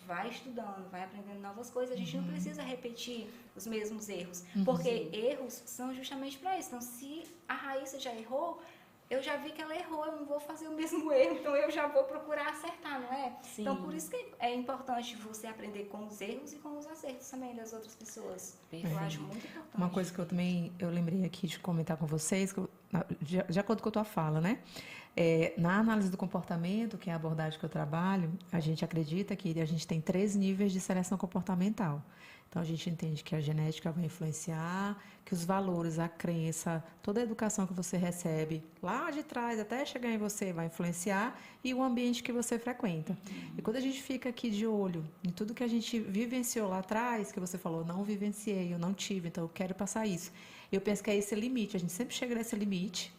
Speaker 4: vai estudando, vai aprendendo novas coisas, a gente não precisa repetir os mesmos erros, porque erros são justamente para isso. Então, se a Raíssa já errou, eu já vi que ela errou, eu não vou fazer o mesmo erro, então eu já vou procurar acertar, não é? Sim. Então, por isso que é importante você aprender com os erros e com os acertos também das outras pessoas. Eu acho muito importante.
Speaker 2: Uma coisa que eu lembrei aqui de comentar com vocês, de acordo com a tua fala, né? Na análise do comportamento, que é a abordagem que eu trabalho, a gente acredita que a gente tem 3 níveis de seleção comportamental. Então, a gente entende que a genética vai influenciar, que os valores, a crença, toda a educação que você recebe lá de trás até chegar em você vai influenciar e o ambiente que você frequenta. E quando a gente fica aqui de olho em tudo que a gente vivenciou lá atrás, que você falou, não vivenciei, eu não tive, então eu quero passar isso. Eu penso que é esse limite, a gente sempre chega nesse limite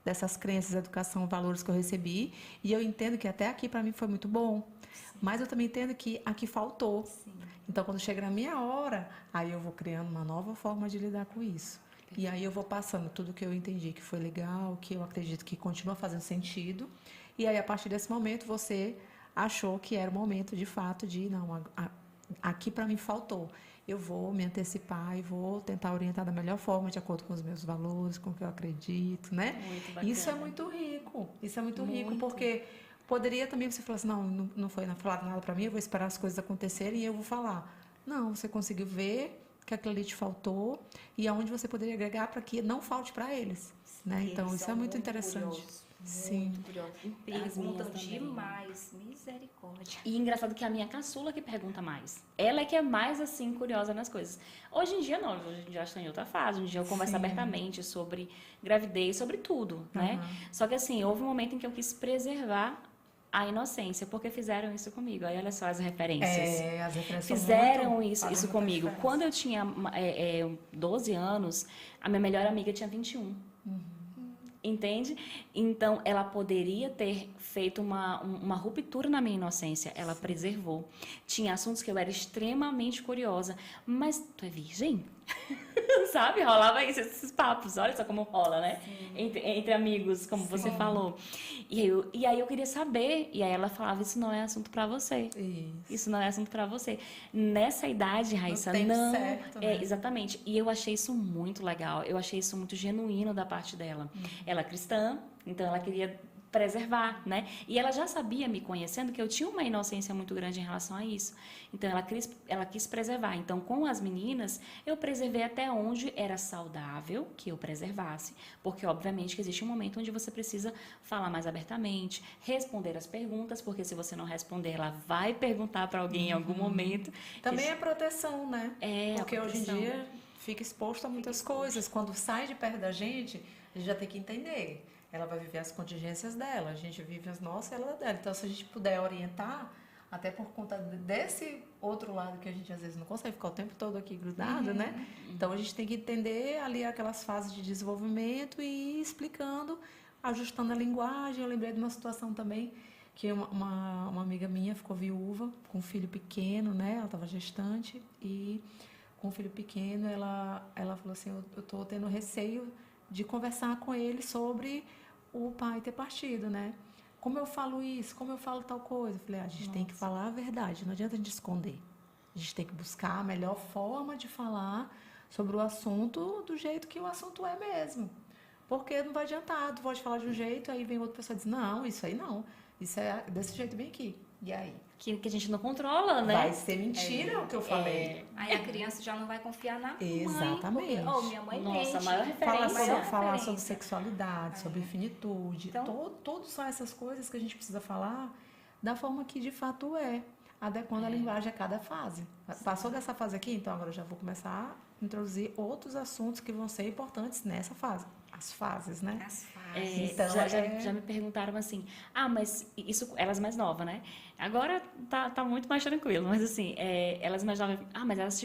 Speaker 2: dessas crenças, educação, valores que eu recebi, e eu entendo que até aqui para mim foi muito bom, mas eu também entendo que aqui faltou.
Speaker 4: Sim.
Speaker 2: Então, quando chega na minha hora, aí eu vou criando uma nova forma de lidar com isso. E aí eu vou passando tudo que eu entendi que foi legal, que eu acredito que continua fazendo sentido. E aí, a partir desse momento, você achou que era o momento, de fato, de, não, aqui para mim faltou. Eu vou me antecipar e vou tentar orientar da melhor forma, de acordo com os meus valores, com o que eu acredito, né?
Speaker 3: Muito bacana.
Speaker 2: Isso é muito rico. Isso é muito rico, porque poderia também você falar assim, não foi falado nada para mim, eu vou esperar as coisas acontecerem e eu vou falar. Não, você conseguiu ver que aquilo ali te faltou e aonde você poderia agregar para que não falte para eles, né? Então,
Speaker 4: Eles
Speaker 2: isso
Speaker 4: são
Speaker 2: é muito interessante.
Speaker 4: curiosos,
Speaker 2: Sim.
Speaker 4: Muito curiosos. Perguntam demais. Misericórdia.
Speaker 3: E engraçado que é a minha caçula que pergunta mais. Ela é que é mais, assim, curiosa nas coisas. Hoje em dia, não. Hoje em dia, eu estou em outra fase. Hoje em dia, eu converso abertamente sobre gravidez, sobre tudo, né? Só que, assim, houve um momento em que eu quis preservar a inocência, porque fizeram isso comigo. Aí, olha só as referências.
Speaker 2: As referências são
Speaker 3: Fizeram
Speaker 2: muito,
Speaker 3: isso
Speaker 2: fazem muita
Speaker 3: comigo.
Speaker 2: diferença.
Speaker 3: Quando eu tinha 12 anos, a minha melhor amiga tinha 21. Entende? Então, ela poderia ter feito uma ruptura na minha inocência. Ela preservou. Tinha assuntos que eu era extremamente curiosa. Mas tu é virgem? Sabe? Rolava isso, esses papos. Olha só como rola, né? Entre amigos, como você falou. E aí eu queria saber. E aí ela falava, isso não é assunto pra você. Isso não é assunto pra você. Nessa idade, Raíssa,
Speaker 2: tempo
Speaker 3: não...
Speaker 2: certo, né?
Speaker 3: Exatamente. E eu achei isso muito legal. Eu achei isso muito genuíno da parte dela. Ela é cristã, então ela queria preservar, né? E ela já sabia, me conhecendo, que eu tinha uma inocência muito grande em relação a isso. Então, ela quis preservar. Então, com as meninas, eu preservei até onde era saudável que eu preservasse. Porque, obviamente, que existe um momento onde você precisa falar mais abertamente, responder as perguntas, porque se você não responder, ela vai perguntar para alguém em algum momento.
Speaker 2: Também é proteção, né?
Speaker 3: É,
Speaker 2: porque
Speaker 3: a
Speaker 2: hoje em
Speaker 3: proteção.
Speaker 2: dia fica exposto a muitas coisas. Quando sai de perto da gente, a gente já tem que entender. Ela vai viver as contingências dela, a gente vive as nossas, ela dela. Então, se a gente puder orientar, até por conta desse outro lado que a gente às vezes não consegue ficar o tempo todo aqui grudado, né? Então, a gente tem que entender ali aquelas fases de desenvolvimento e ir explicando, ajustando a linguagem. Eu lembrei de uma situação também que uma amiga minha ficou viúva com um filho pequeno, né? Ela estava gestante e com um filho pequeno ela falou assim, eu estou tendo receio de conversar com ele sobre o pai ter partido, né? Como eu falo isso? Como eu falo tal coisa? Eu falei, a gente tem que falar a verdade, não adianta a gente esconder. A gente tem que buscar a melhor forma de falar sobre o assunto do jeito que o assunto é mesmo. Porque não vai adiantar, tu pode falar de um jeito, aí vem outra pessoa e diz, não, isso aí não. Isso é desse jeito bem aqui. E aí?
Speaker 3: Que a gente não controla, né?
Speaker 2: Vai ser mentira o que eu falei.
Speaker 4: Aí a criança já não vai confiar na mãe.
Speaker 2: Exatamente.
Speaker 4: Porque, minha mãe
Speaker 3: Nossa,
Speaker 4: mente.
Speaker 3: a maior referência.
Speaker 2: Falar sobre sexualidade, sobre finitude.
Speaker 4: Então,
Speaker 2: Todas são essas coisas que a gente precisa falar da forma que de fato é, adequando a linguagem a cada fase. Passou dessa fase aqui, então agora eu já vou começar a introduzir outros assuntos que vão ser importantes nessa fase. As fases, né?
Speaker 4: as fases.
Speaker 2: Então,
Speaker 3: Já me perguntaram assim, mas isso, elas mais novas, né? Agora tá muito mais tranquilo, mas assim, elas mais novas, mas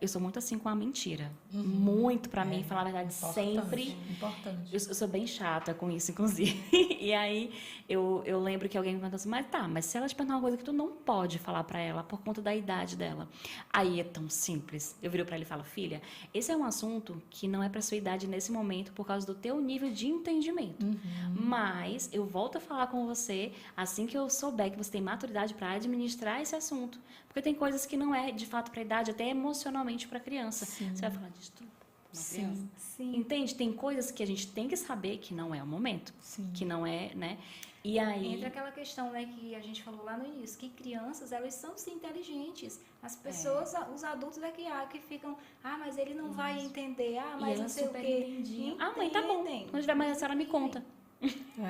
Speaker 3: eu sou muito assim com a mentira. Muito pra mim, falar a verdade sempre.
Speaker 2: Importante.
Speaker 3: Eu sou bem chata com isso, inclusive. E aí, eu lembro que alguém me perguntou assim, mas se ela te perguntar uma coisa que tu não pode falar pra ela por conta da idade dela. Aí é tão simples. Eu viro pra ele e falo, filha, esse é um assunto que não é pra sua idade nesse momento por causa do teu nível de entendimento. Mas eu volto a falar com você assim que eu souber que você tem maturidade pra administrar esse assunto. Porque tem coisas que não é de fato pra idade, até emocionalmente pra criança. Você vai falar disso tudo pra uma criança?
Speaker 4: Sim.
Speaker 3: Entende? Tem coisas que a gente tem que saber que não é o momento.
Speaker 2: Sim.
Speaker 3: Que não é, né? E aí...
Speaker 4: Entra aquela questão, né, que a gente falou lá no início, que crianças, elas são sim inteligentes. As pessoas, os adultos que ficam, mas ele não vai entender, mas
Speaker 3: ela
Speaker 4: não sei o
Speaker 3: super
Speaker 4: quê.
Speaker 3: entendia. Mãe, tá bom. Quando tiver mais a senhora me conta.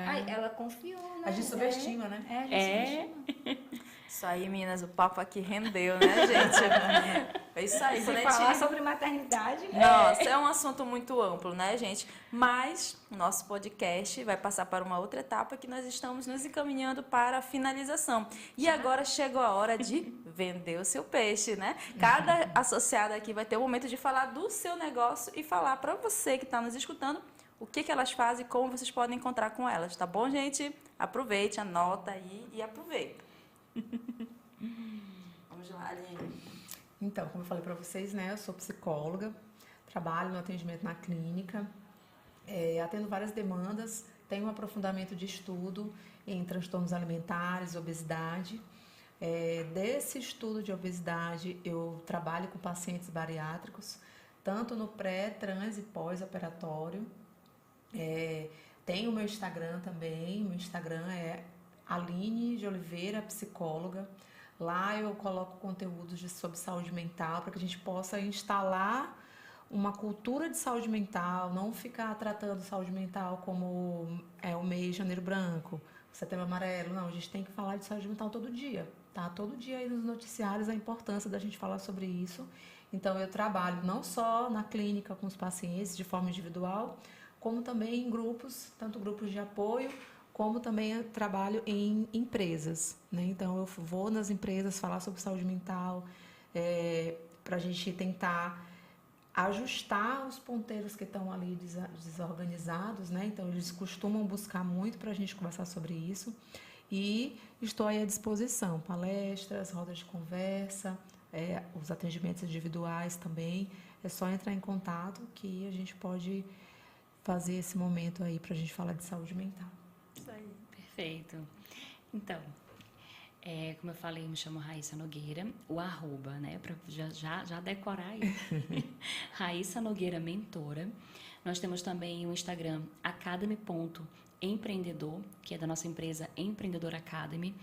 Speaker 4: Aí ela confiou, né?
Speaker 2: A gente subestima, né?
Speaker 4: A gente subestima.
Speaker 1: Isso aí, meninas, o papo aqui rendeu, né, gente? É isso aí.
Speaker 4: Se falar sobre maternidade...
Speaker 1: Nossa, é um assunto muito amplo, né, gente? Mas o nosso podcast vai passar para uma outra etapa que nós estamos nos encaminhando para a finalização. E agora chegou a hora de vender o seu peixe, né? Cada associada aqui vai ter o momento de falar do seu negócio e falar para você que está nos escutando o que elas fazem e como vocês podem encontrar com elas, tá bom, gente? Aproveite, anota aí e aproveita. Vamos lá, Aline.
Speaker 2: Então, como eu falei para vocês, né, eu sou psicóloga, trabalho no atendimento na clínica, atendo várias demandas, tenho um aprofundamento de estudo em transtornos alimentares, obesidade. Desse estudo de obesidade, eu trabalho com pacientes bariátricos, tanto no pré, trans e pós-operatório. Tenho o meu Instagram também, meu Instagram é Aline de Oliveira, psicóloga. Lá eu coloco conteúdos sobre saúde mental para que a gente possa instalar uma cultura de saúde mental, não ficar tratando saúde mental como o mês de Janeiro Branco, Setembro Amarelo. Não, a gente tem que falar de saúde mental todo dia, tá? Todo dia aí nos noticiários a importância da gente falar sobre isso. Então eu trabalho não só na clínica com os pacientes de forma individual, como também em grupos, tanto grupos de apoio, como também eu trabalho em empresas, né? Então eu vou nas empresas falar sobre saúde mental, para a gente tentar ajustar os ponteiros que estão ali desorganizados, né? Então eles costumam buscar muito para a gente conversar sobre isso. E estou aí à disposição, palestras, rodas de conversa, os atendimentos individuais também. É só entrar em contato que a gente pode fazer esse momento aí para a gente falar de saúde mental.
Speaker 1: Isso aí.
Speaker 3: Perfeito. Então, como eu falei, me chamo Raíssa Nogueira, o arroba, né, para já decorar aí. Raíssa Nogueira Mentora. Nós temos também o Instagram academy.empreendedor, que é da nossa empresa Empreendedor Academy.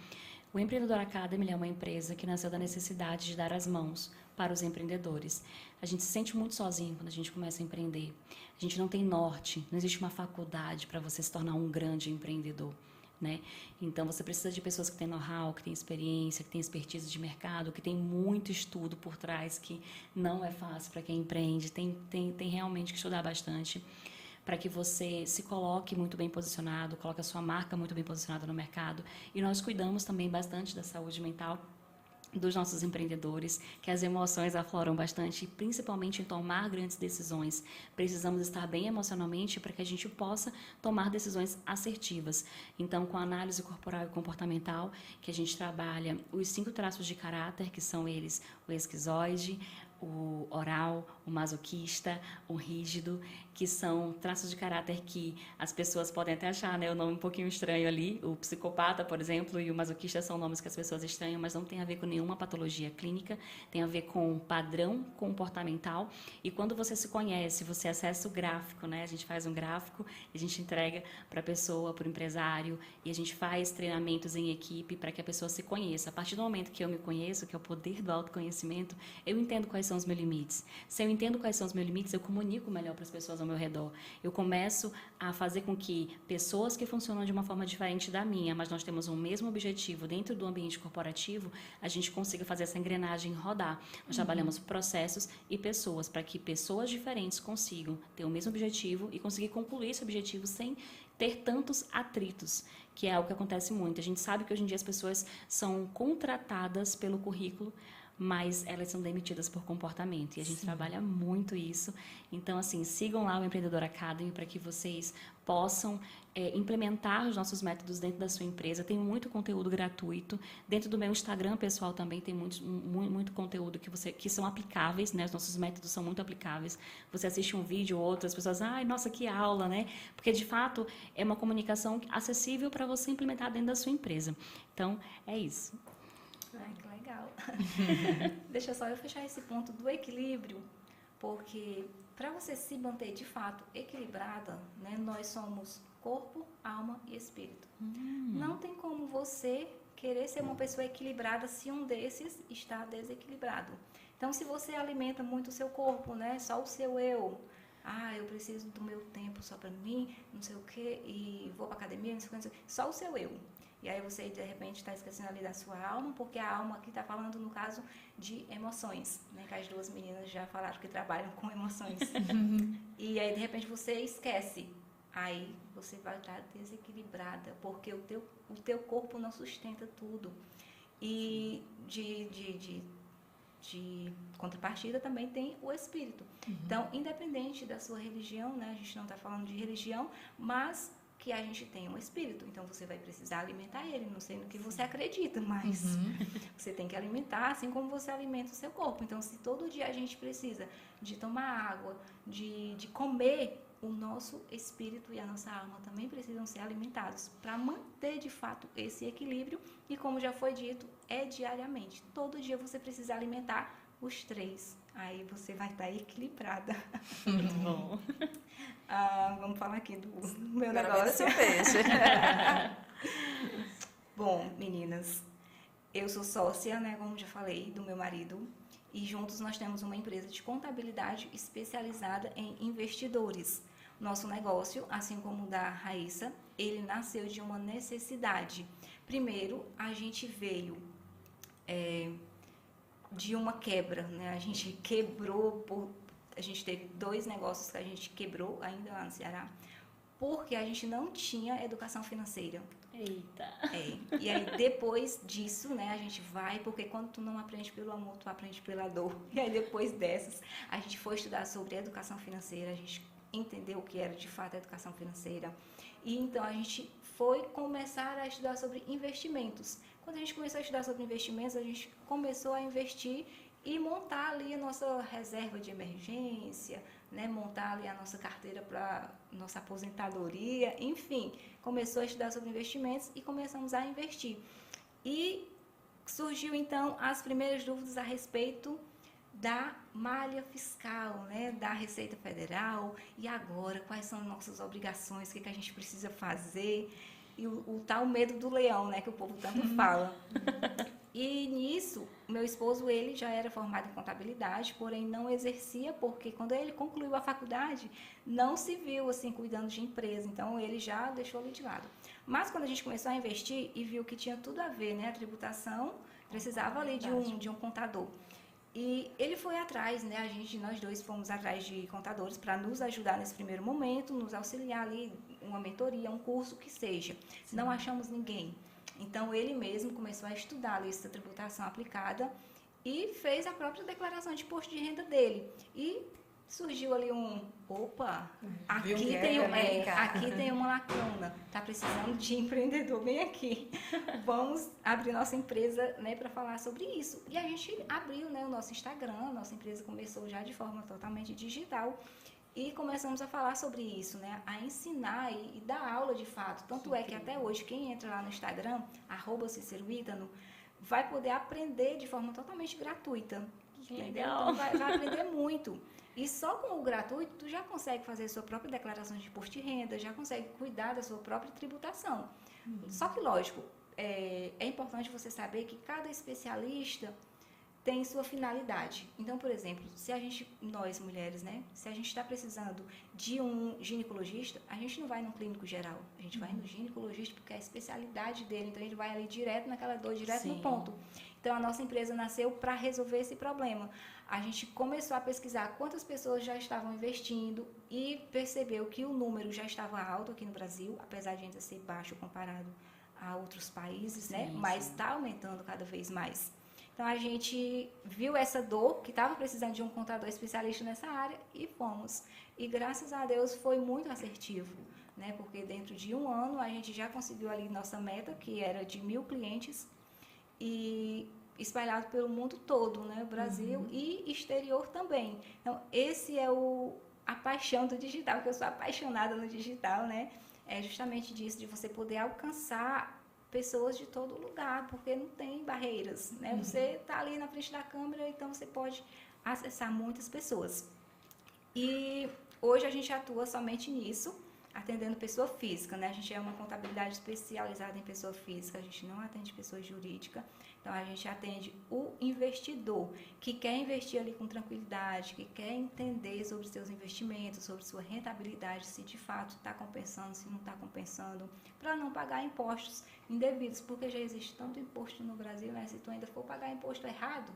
Speaker 3: O Empreendedor Academy é uma empresa que nasceu da necessidade de dar as mãos para os empreendedores. A gente se sente muito sozinho quando a gente começa a empreender. A gente não tem norte, não existe uma faculdade para você se tornar um grande empreendedor, né? Então você precisa de pessoas que têm know-how, que têm experiência, que têm expertise de mercado, que têm muito estudo por trás, que não é fácil para quem empreende, tem realmente que estudar bastante, para que você se coloque muito bem posicionado, coloque a sua marca muito bem posicionada no mercado. E nós cuidamos também bastante da saúde mental dos nossos empreendedores, que as emoções afloram bastante, principalmente em tomar grandes decisões. Precisamos estar bem emocionalmente para que a gente possa tomar decisões assertivas. Então, com a análise corporal e comportamental, que a gente trabalha os 5 traços de caráter, que são eles o esquizoide, o oral, o masoquista, o rígido, que são traços de caráter que as pessoas podem até achar, né, o nome um pouquinho estranho ali. O psicopata, por exemplo, e o masoquista são nomes que as pessoas estranham, mas não tem a ver com nenhuma patologia clínica, tem a ver com padrão comportamental. E quando você se conhece, você acessa o gráfico, né? A gente faz um gráfico, a gente entrega para a pessoa, para o empresário, e a gente faz treinamentos em equipe para que a pessoa se conheça. A partir do momento que eu me conheço, que é o poder do autoconhecimento, eu entendo quais são os meus limites. Se eu entendo quais são os meus limites, eu comunico melhor para as pessoas ao meu redor. Eu começo a fazer com que pessoas que funcionam de uma forma diferente da minha, mas nós temos um mesmo objetivo dentro do ambiente corporativo, a gente consiga fazer essa engrenagem rodar. Nós trabalhamos processos e pessoas, para que pessoas diferentes consigam ter o mesmo objetivo e conseguir concluir esse objetivo sem ter tantos atritos, que é algo que acontece muito. A gente sabe que hoje em dia as pessoas são contratadas pelo currículo, mas elas são demitidas por comportamento, e a gente trabalha muito isso. Então, assim, sigam lá o Empreendedor Academy para que vocês possam implementar os nossos métodos dentro da sua empresa. Tem muito conteúdo gratuito. Dentro do meu Instagram pessoal também tem muito conteúdo que são aplicáveis, né? Os nossos métodos são muito aplicáveis. Você assiste um vídeo ou outro, as pessoas, ai, nossa, que aula, né? Porque, de fato, é uma comunicação acessível para você implementar dentro da sua empresa. Então, é isso.
Speaker 4: Ai, que legal. Deixa só eu fechar esse ponto do equilíbrio, porque para você se manter de fato equilibrada, né, nós somos corpo, alma e espírito. Não tem como você querer ser uma pessoa equilibrada se um desses está desequilibrado. Então, se você alimenta muito o seu corpo, né, só o seu eu, eu preciso do meu tempo só para mim, não sei o quê, e vou para academia, não sei o quê, só o seu eu. E aí você, de repente, está esquecendo ali da sua alma, porque a alma aqui está falando, no caso, de emoções, né? Que as duas meninas já falaram que trabalham com emoções. E aí, de repente, você esquece. Aí você vai estar desequilibrada, porque o teu corpo não sustenta tudo. E de contrapartida também tem o espírito. Então, independente da sua religião, né? A gente não está falando de religião, mas que a gente tem um espírito. Então, você vai precisar alimentar ele, não sei no que você acredita, mas você tem que alimentar, assim como você alimenta o seu corpo. Então, se todo dia a gente precisa de tomar água, de comer, o nosso espírito e a nossa alma também precisam ser alimentados para manter, de fato, esse equilíbrio. E como já foi dito, é diariamente. Todo dia você precisa alimentar os três. Aí você vai estar equilibrada.
Speaker 3: Muito bom.
Speaker 4: Vamos falar aqui do meu
Speaker 1: Agora
Speaker 4: negócio.
Speaker 1: vai dar seu peixe.
Speaker 4: Bom, meninas, eu sou sócia, né, como já falei, do meu marido. E juntos nós temos uma empresa de contabilidade especializada em investidores. Nosso negócio, assim como o da Raíssa, ele nasceu de uma necessidade. Primeiro, a gente veio de uma quebra, né? A gente quebrou, a gente teve 2 negócios que a gente quebrou ainda lá no Ceará, porque a gente não tinha educação financeira.
Speaker 3: Eita.
Speaker 4: E aí depois disso, né, a gente vai, porque quando tu não aprende pelo amor, tu aprende pela dor. E aí depois dessas, a gente foi estudar sobre educação financeira, a gente entendeu o que era de fato a educação financeira. E então a gente foi começar a estudar sobre investimentos. Quando a gente começou a estudar sobre investimentos, a gente começou a investir e montar ali a nossa reserva de emergência, né, montar ali a nossa carteira para nossa aposentadoria, enfim, começou a estudar sobre investimentos e começamos a investir. E surgiu então as primeiras dúvidas a respeito da malha fiscal, né, da Receita Federal, e agora quais são nossas obrigações, o que a gente precisa fazer, e o tal medo do leão, né, que o povo tanto fala. E nisso, meu esposo, ele já era formado em contabilidade, porém não exercia, porque quando ele concluiu a faculdade, não se viu assim cuidando de empresa, então ele já deixou ali de lado. Mas quando a gente começou a investir e viu que tinha tudo a ver, né, a tributação precisava ali de um contador. E ele foi atrás, né, nós dois fomos atrás de contadores para nos ajudar nesse primeiro momento, nos auxiliar ali, uma mentoria, um curso, que seja. Sim. Não achamos ninguém. Então, ele mesmo começou a estudar a lista de tributação aplicada e fez a própria declaração de imposto de renda dele. E surgiu ali aqui tem uma lacuna, está precisando de empreendedor, bem aqui. Vamos abrir nossa empresa, né, para falar sobre isso. E a gente abriu, né, o nosso Instagram, nossa empresa começou já de forma totalmente digital. E começamos a falar sobre isso, né? A ensinar e dar aula de fato. Tanto é que até hoje, quem entra lá no Instagram, @CíceroÍtano, vai poder aprender de forma totalmente gratuita.
Speaker 3: Que legal!
Speaker 4: Então, vai aprender muito. E só com o gratuito, tu já consegue fazer sua própria declaração de imposto de renda, já consegue cuidar da sua própria tributação. Só que, lógico, é importante você saber que cada especialista tem sua finalidade. Então, por exemplo, nós mulheres, né, se a gente está precisando de um ginecologista, a gente não vai num clínico geral, a gente vai no ginecologista porque é a especialidade dele, então a gente vai ali direto naquela dor, direto no ponto. Então, a nossa empresa nasceu para resolver esse problema. A gente começou a pesquisar quantas pessoas já estavam investindo e percebeu que o número já estava alto aqui no Brasil, apesar de ainda ser baixo comparado a outros países, né, mas está aumentando cada vez mais. Então, a gente viu essa dor, que estava precisando de um contador especialista nessa área, e fomos. E, graças a Deus, foi muito assertivo, né? Porque dentro de um ano, a gente já conseguiu ali nossa meta, que era de 1.000 clientes, e espalhado pelo mundo todo, né? Brasil e exterior também. Então, esse é a paixão do digital, que eu sou apaixonada no digital, né? É justamente disso, de você poder alcançar pessoas de todo lugar, porque não tem barreiras, né? Você está ali na frente da câmera, então você pode acessar muitas pessoas. E hoje a gente atua somente nisso. atendendo pessoa física, né? A gente é uma contabilidade especializada em pessoa física, a gente não atende pessoa jurídica. Então, a gente atende o investidor que quer investir ali com tranquilidade, que quer entender sobre seus investimentos, sobre sua rentabilidade, se de fato está compensando, se não está compensando, para não pagar impostos indevidos, porque já existe tanto imposto no Brasil, né? Se tu ainda for pagar imposto errado,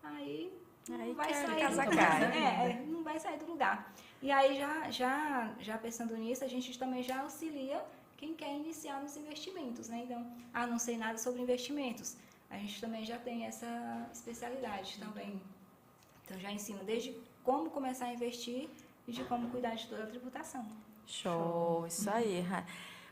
Speaker 4: aí não vai sair do lugar. Não vai sair do lugar. E aí, já pensando nisso, a gente também já auxilia quem quer iniciar nos investimentos, né? Então, não sei nada sobre investimentos. A gente também já tem essa especialidade também. Então, já ensina desde como começar a investir e de como cuidar de toda a tributação.
Speaker 1: Show, isso aí.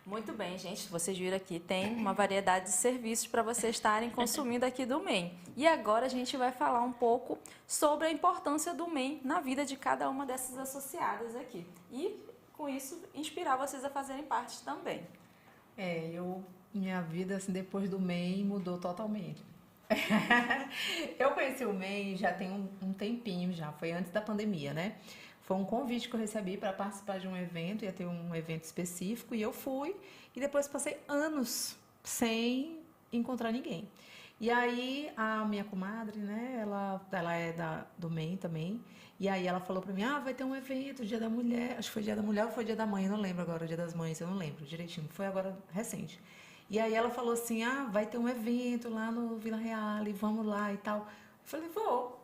Speaker 1: Muito bem, gente. Vocês viram aqui, tem uma variedade de serviços para vocês estarem consumindo aqui do MEI. E agora a gente vai falar um pouco sobre a importância do MEI na vida de cada uma dessas associadas aqui. E, com isso, inspirar vocês a fazerem parte também.
Speaker 2: Minha vida, assim, depois do MEI, mudou totalmente. Eu conheci o MEI já tem um tempinho já, foi antes da pandemia, né? Foi um convite que eu recebi para participar de um evento, ia ter um evento específico, e eu fui, e depois passei anos sem encontrar ninguém. E aí, a minha comadre, né, ela é do MEI também, e aí ela falou para mim, vai ter um evento, Dia da Mulher, acho que foi Dia da Mulher ou foi Dia da Mãe, eu não lembro agora, Dia das Mães, eu não lembro direitinho, foi agora recente. E aí ela falou assim, vai ter um evento lá no Vila Real, e vamos lá e tal. Eu falei, vou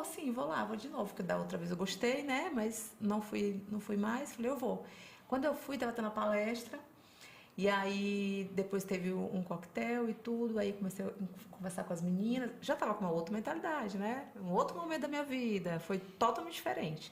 Speaker 2: sim, vou lá, vou de novo, porque da outra vez eu gostei, né, mas não fui mais, falei, eu vou. Quando eu fui, estava tendo a palestra, e aí depois teve um coquetel e tudo, aí comecei a conversar com as meninas, já estava com uma outra mentalidade, né, um outro momento da minha vida, foi totalmente diferente.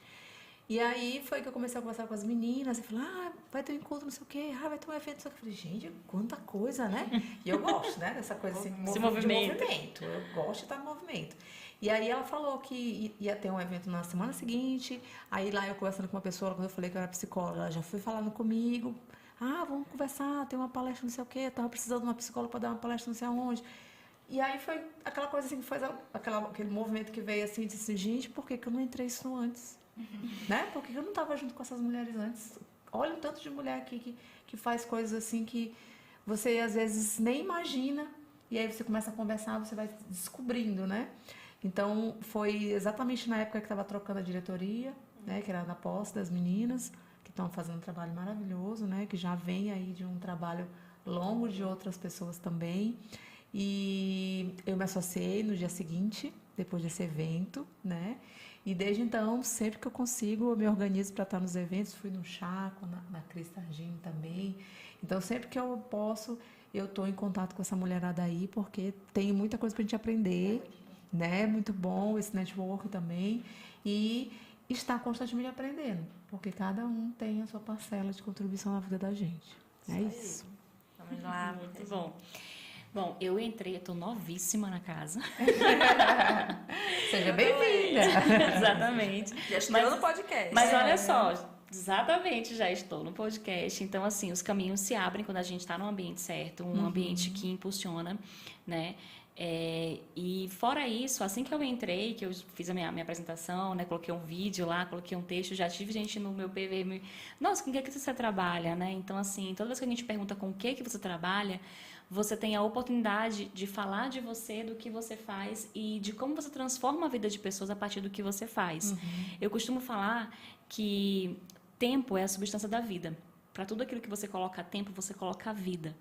Speaker 2: E aí foi que eu comecei a conversar com as meninas, e falei, vai ter um encontro, não sei o quê, vai ter um evento, não sei o quê. Eu falei, gente, quanta coisa, né? E eu gosto, né, dessa coisa assim, de movimento. Eu gosto de estar em movimento. E aí ela falou que ia ter um evento na semana seguinte, aí lá eu conversando com uma pessoa, quando eu falei que eu era psicóloga, ela já foi falando comigo, vamos conversar, tem uma palestra não sei o quê, eu tava precisando de uma psicóloga para dar uma palestra não sei aonde. E aí foi aquela coisa assim, que foi aquele movimento que veio assim, disse assim, gente, por que eu não entrei isso antes? Né? Por que eu não estava junto com essas mulheres antes? Olha o tanto de mulher aqui que faz coisas assim que você às vezes nem imagina, e aí você começa a conversar, você vai descobrindo, né? Então foi exatamente na época que estava trocando a diretoria, né? Que era na posse das meninas, que estão fazendo um trabalho maravilhoso, né? Que já vem aí de um trabalho longo de outras pessoas também. E eu me associei no dia seguinte, depois desse evento, né? E desde então, sempre que eu consigo, eu me organizo para estar nos eventos. Fui no Chaco, na Cris Targini também. Então, sempre que eu posso, eu estou em contato com essa mulherada aí, porque tem muita coisa para a gente aprender, né? Muito bom esse network também. E estar constantemente aprendendo, porque cada um tem a sua parcela de contribuição na vida da gente. É isso.
Speaker 1: Vamos lá.
Speaker 3: Muito bom. Bom, eu tô novíssima na casa.
Speaker 2: Seja bem-vinda.
Speaker 3: Exatamente.
Speaker 1: Já estou no podcast.
Speaker 3: Mas olha só, exatamente, já estou no podcast. Então, assim, os caminhos se abrem quando a gente está no ambiente certo, um ambiente que impulsiona, né? E fora isso, assim que eu entrei, que eu fiz a minha apresentação, né, coloquei um vídeo lá, coloquei um texto, já tive gente no meu PV, nossa, com o que você trabalha, né? Então, assim, toda vez que a gente pergunta com o que você trabalha, você tem a oportunidade de falar de você, do que você faz e de como você transforma a vida de pessoas a partir do que você faz. Eu costumo falar que tempo é a substância da vida. Para tudo aquilo que você coloca tempo, você coloca a vida,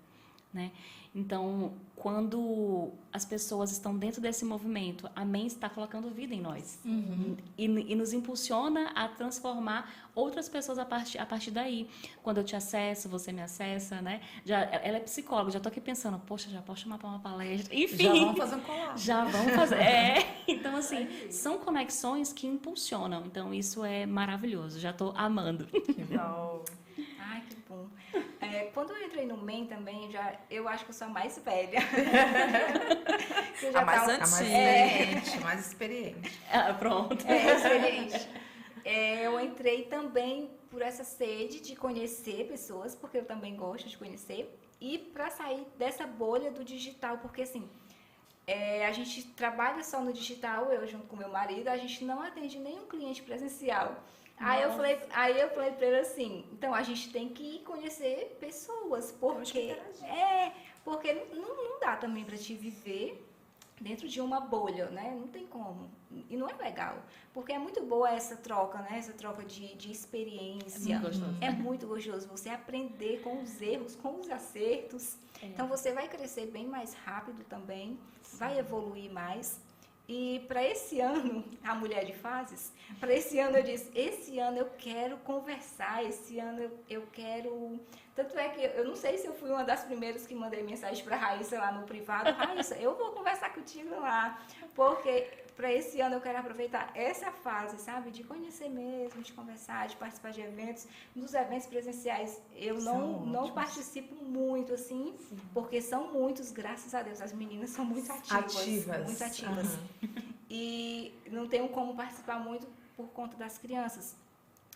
Speaker 3: né? Então, quando as pessoas estão dentro desse movimento, a mente está colocando vida em nós. E nos impulsiona a transformar outras pessoas a partir daí. Quando eu te acesso, você me acessa, né? Ela é psicóloga, já estou aqui pensando, poxa, já posso chamar para uma palestra. Enfim.
Speaker 2: Já vamos fazer um collab.
Speaker 3: Já vamos fazer. Então, assim, são conexões que impulsionam. Então, isso é maravilhoso. Já estou amando.
Speaker 1: Que bom.
Speaker 4: Ai, que bom. Quando eu entrei no MEI também, eu acho que eu sou a mais velha.
Speaker 1: A mais antiga.
Speaker 2: Mais experiente.
Speaker 3: Pronto.
Speaker 4: Experiente. Eu entrei também por essa sede de conhecer pessoas, porque eu também gosto de conhecer, e para sair dessa bolha do digital, porque assim, a gente trabalha só no digital, eu junto com meu marido, a gente não atende nenhum cliente presencial. Aí eu falei pra ele assim, então a gente tem que conhecer pessoas, porque não dá também pra te viver dentro de uma bolha, né? Não tem como. E não é legal. Porque é muito boa essa troca, né? Essa troca de experiência.
Speaker 3: É muito gostoso.
Speaker 4: É muito gostoso você aprender com os erros, com os acertos. Então você vai crescer bem mais rápido também, vai evoluir mais. E para esse ano, a mulher de fases, para esse ano eu disse, esse ano eu quero conversar, esse ano eu quero... Tanto é que eu não sei se eu fui uma das primeiras que mandei mensagem para a Raíssa lá no privado. Raíssa, eu vou conversar contigo lá, porque para esse ano eu quero aproveitar essa fase, sabe? De conhecer mesmo, de conversar, de participar de eventos. Nos eventos presenciais eu não participo muito, assim, porque são muitos, graças a Deus, as meninas são muito ativas. Muito ativas. E não tenho como participar muito por conta das crianças.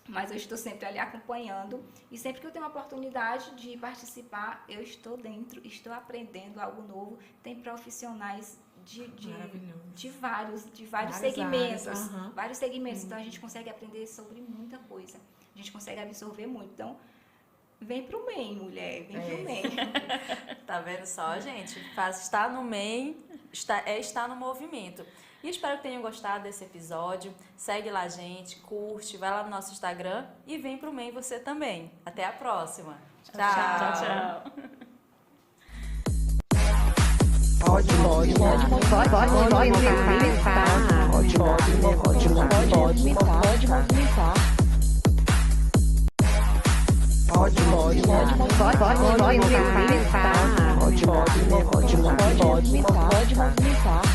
Speaker 4: Mas eu estou sempre ali acompanhando e sempre que eu tenho a oportunidade de participar, eu estou dentro, estou aprendendo algo novo. Tem profissionais de vários segmentos, vários segmentos. Então a gente consegue aprender sobre muita coisa, a gente consegue absorver muito. Então vem pro MEI, mulher, vem pro MEI.
Speaker 1: Tá vendo só, gente? Estar no MEI estar no movimento. E espero que tenham gostado desse episódio. Segue lá a gente, curte, vai lá no nosso Instagram e vem pro MEI você também. Até a próxima. Tchau.
Speaker 5: Pode movimentar. Pode movimentar.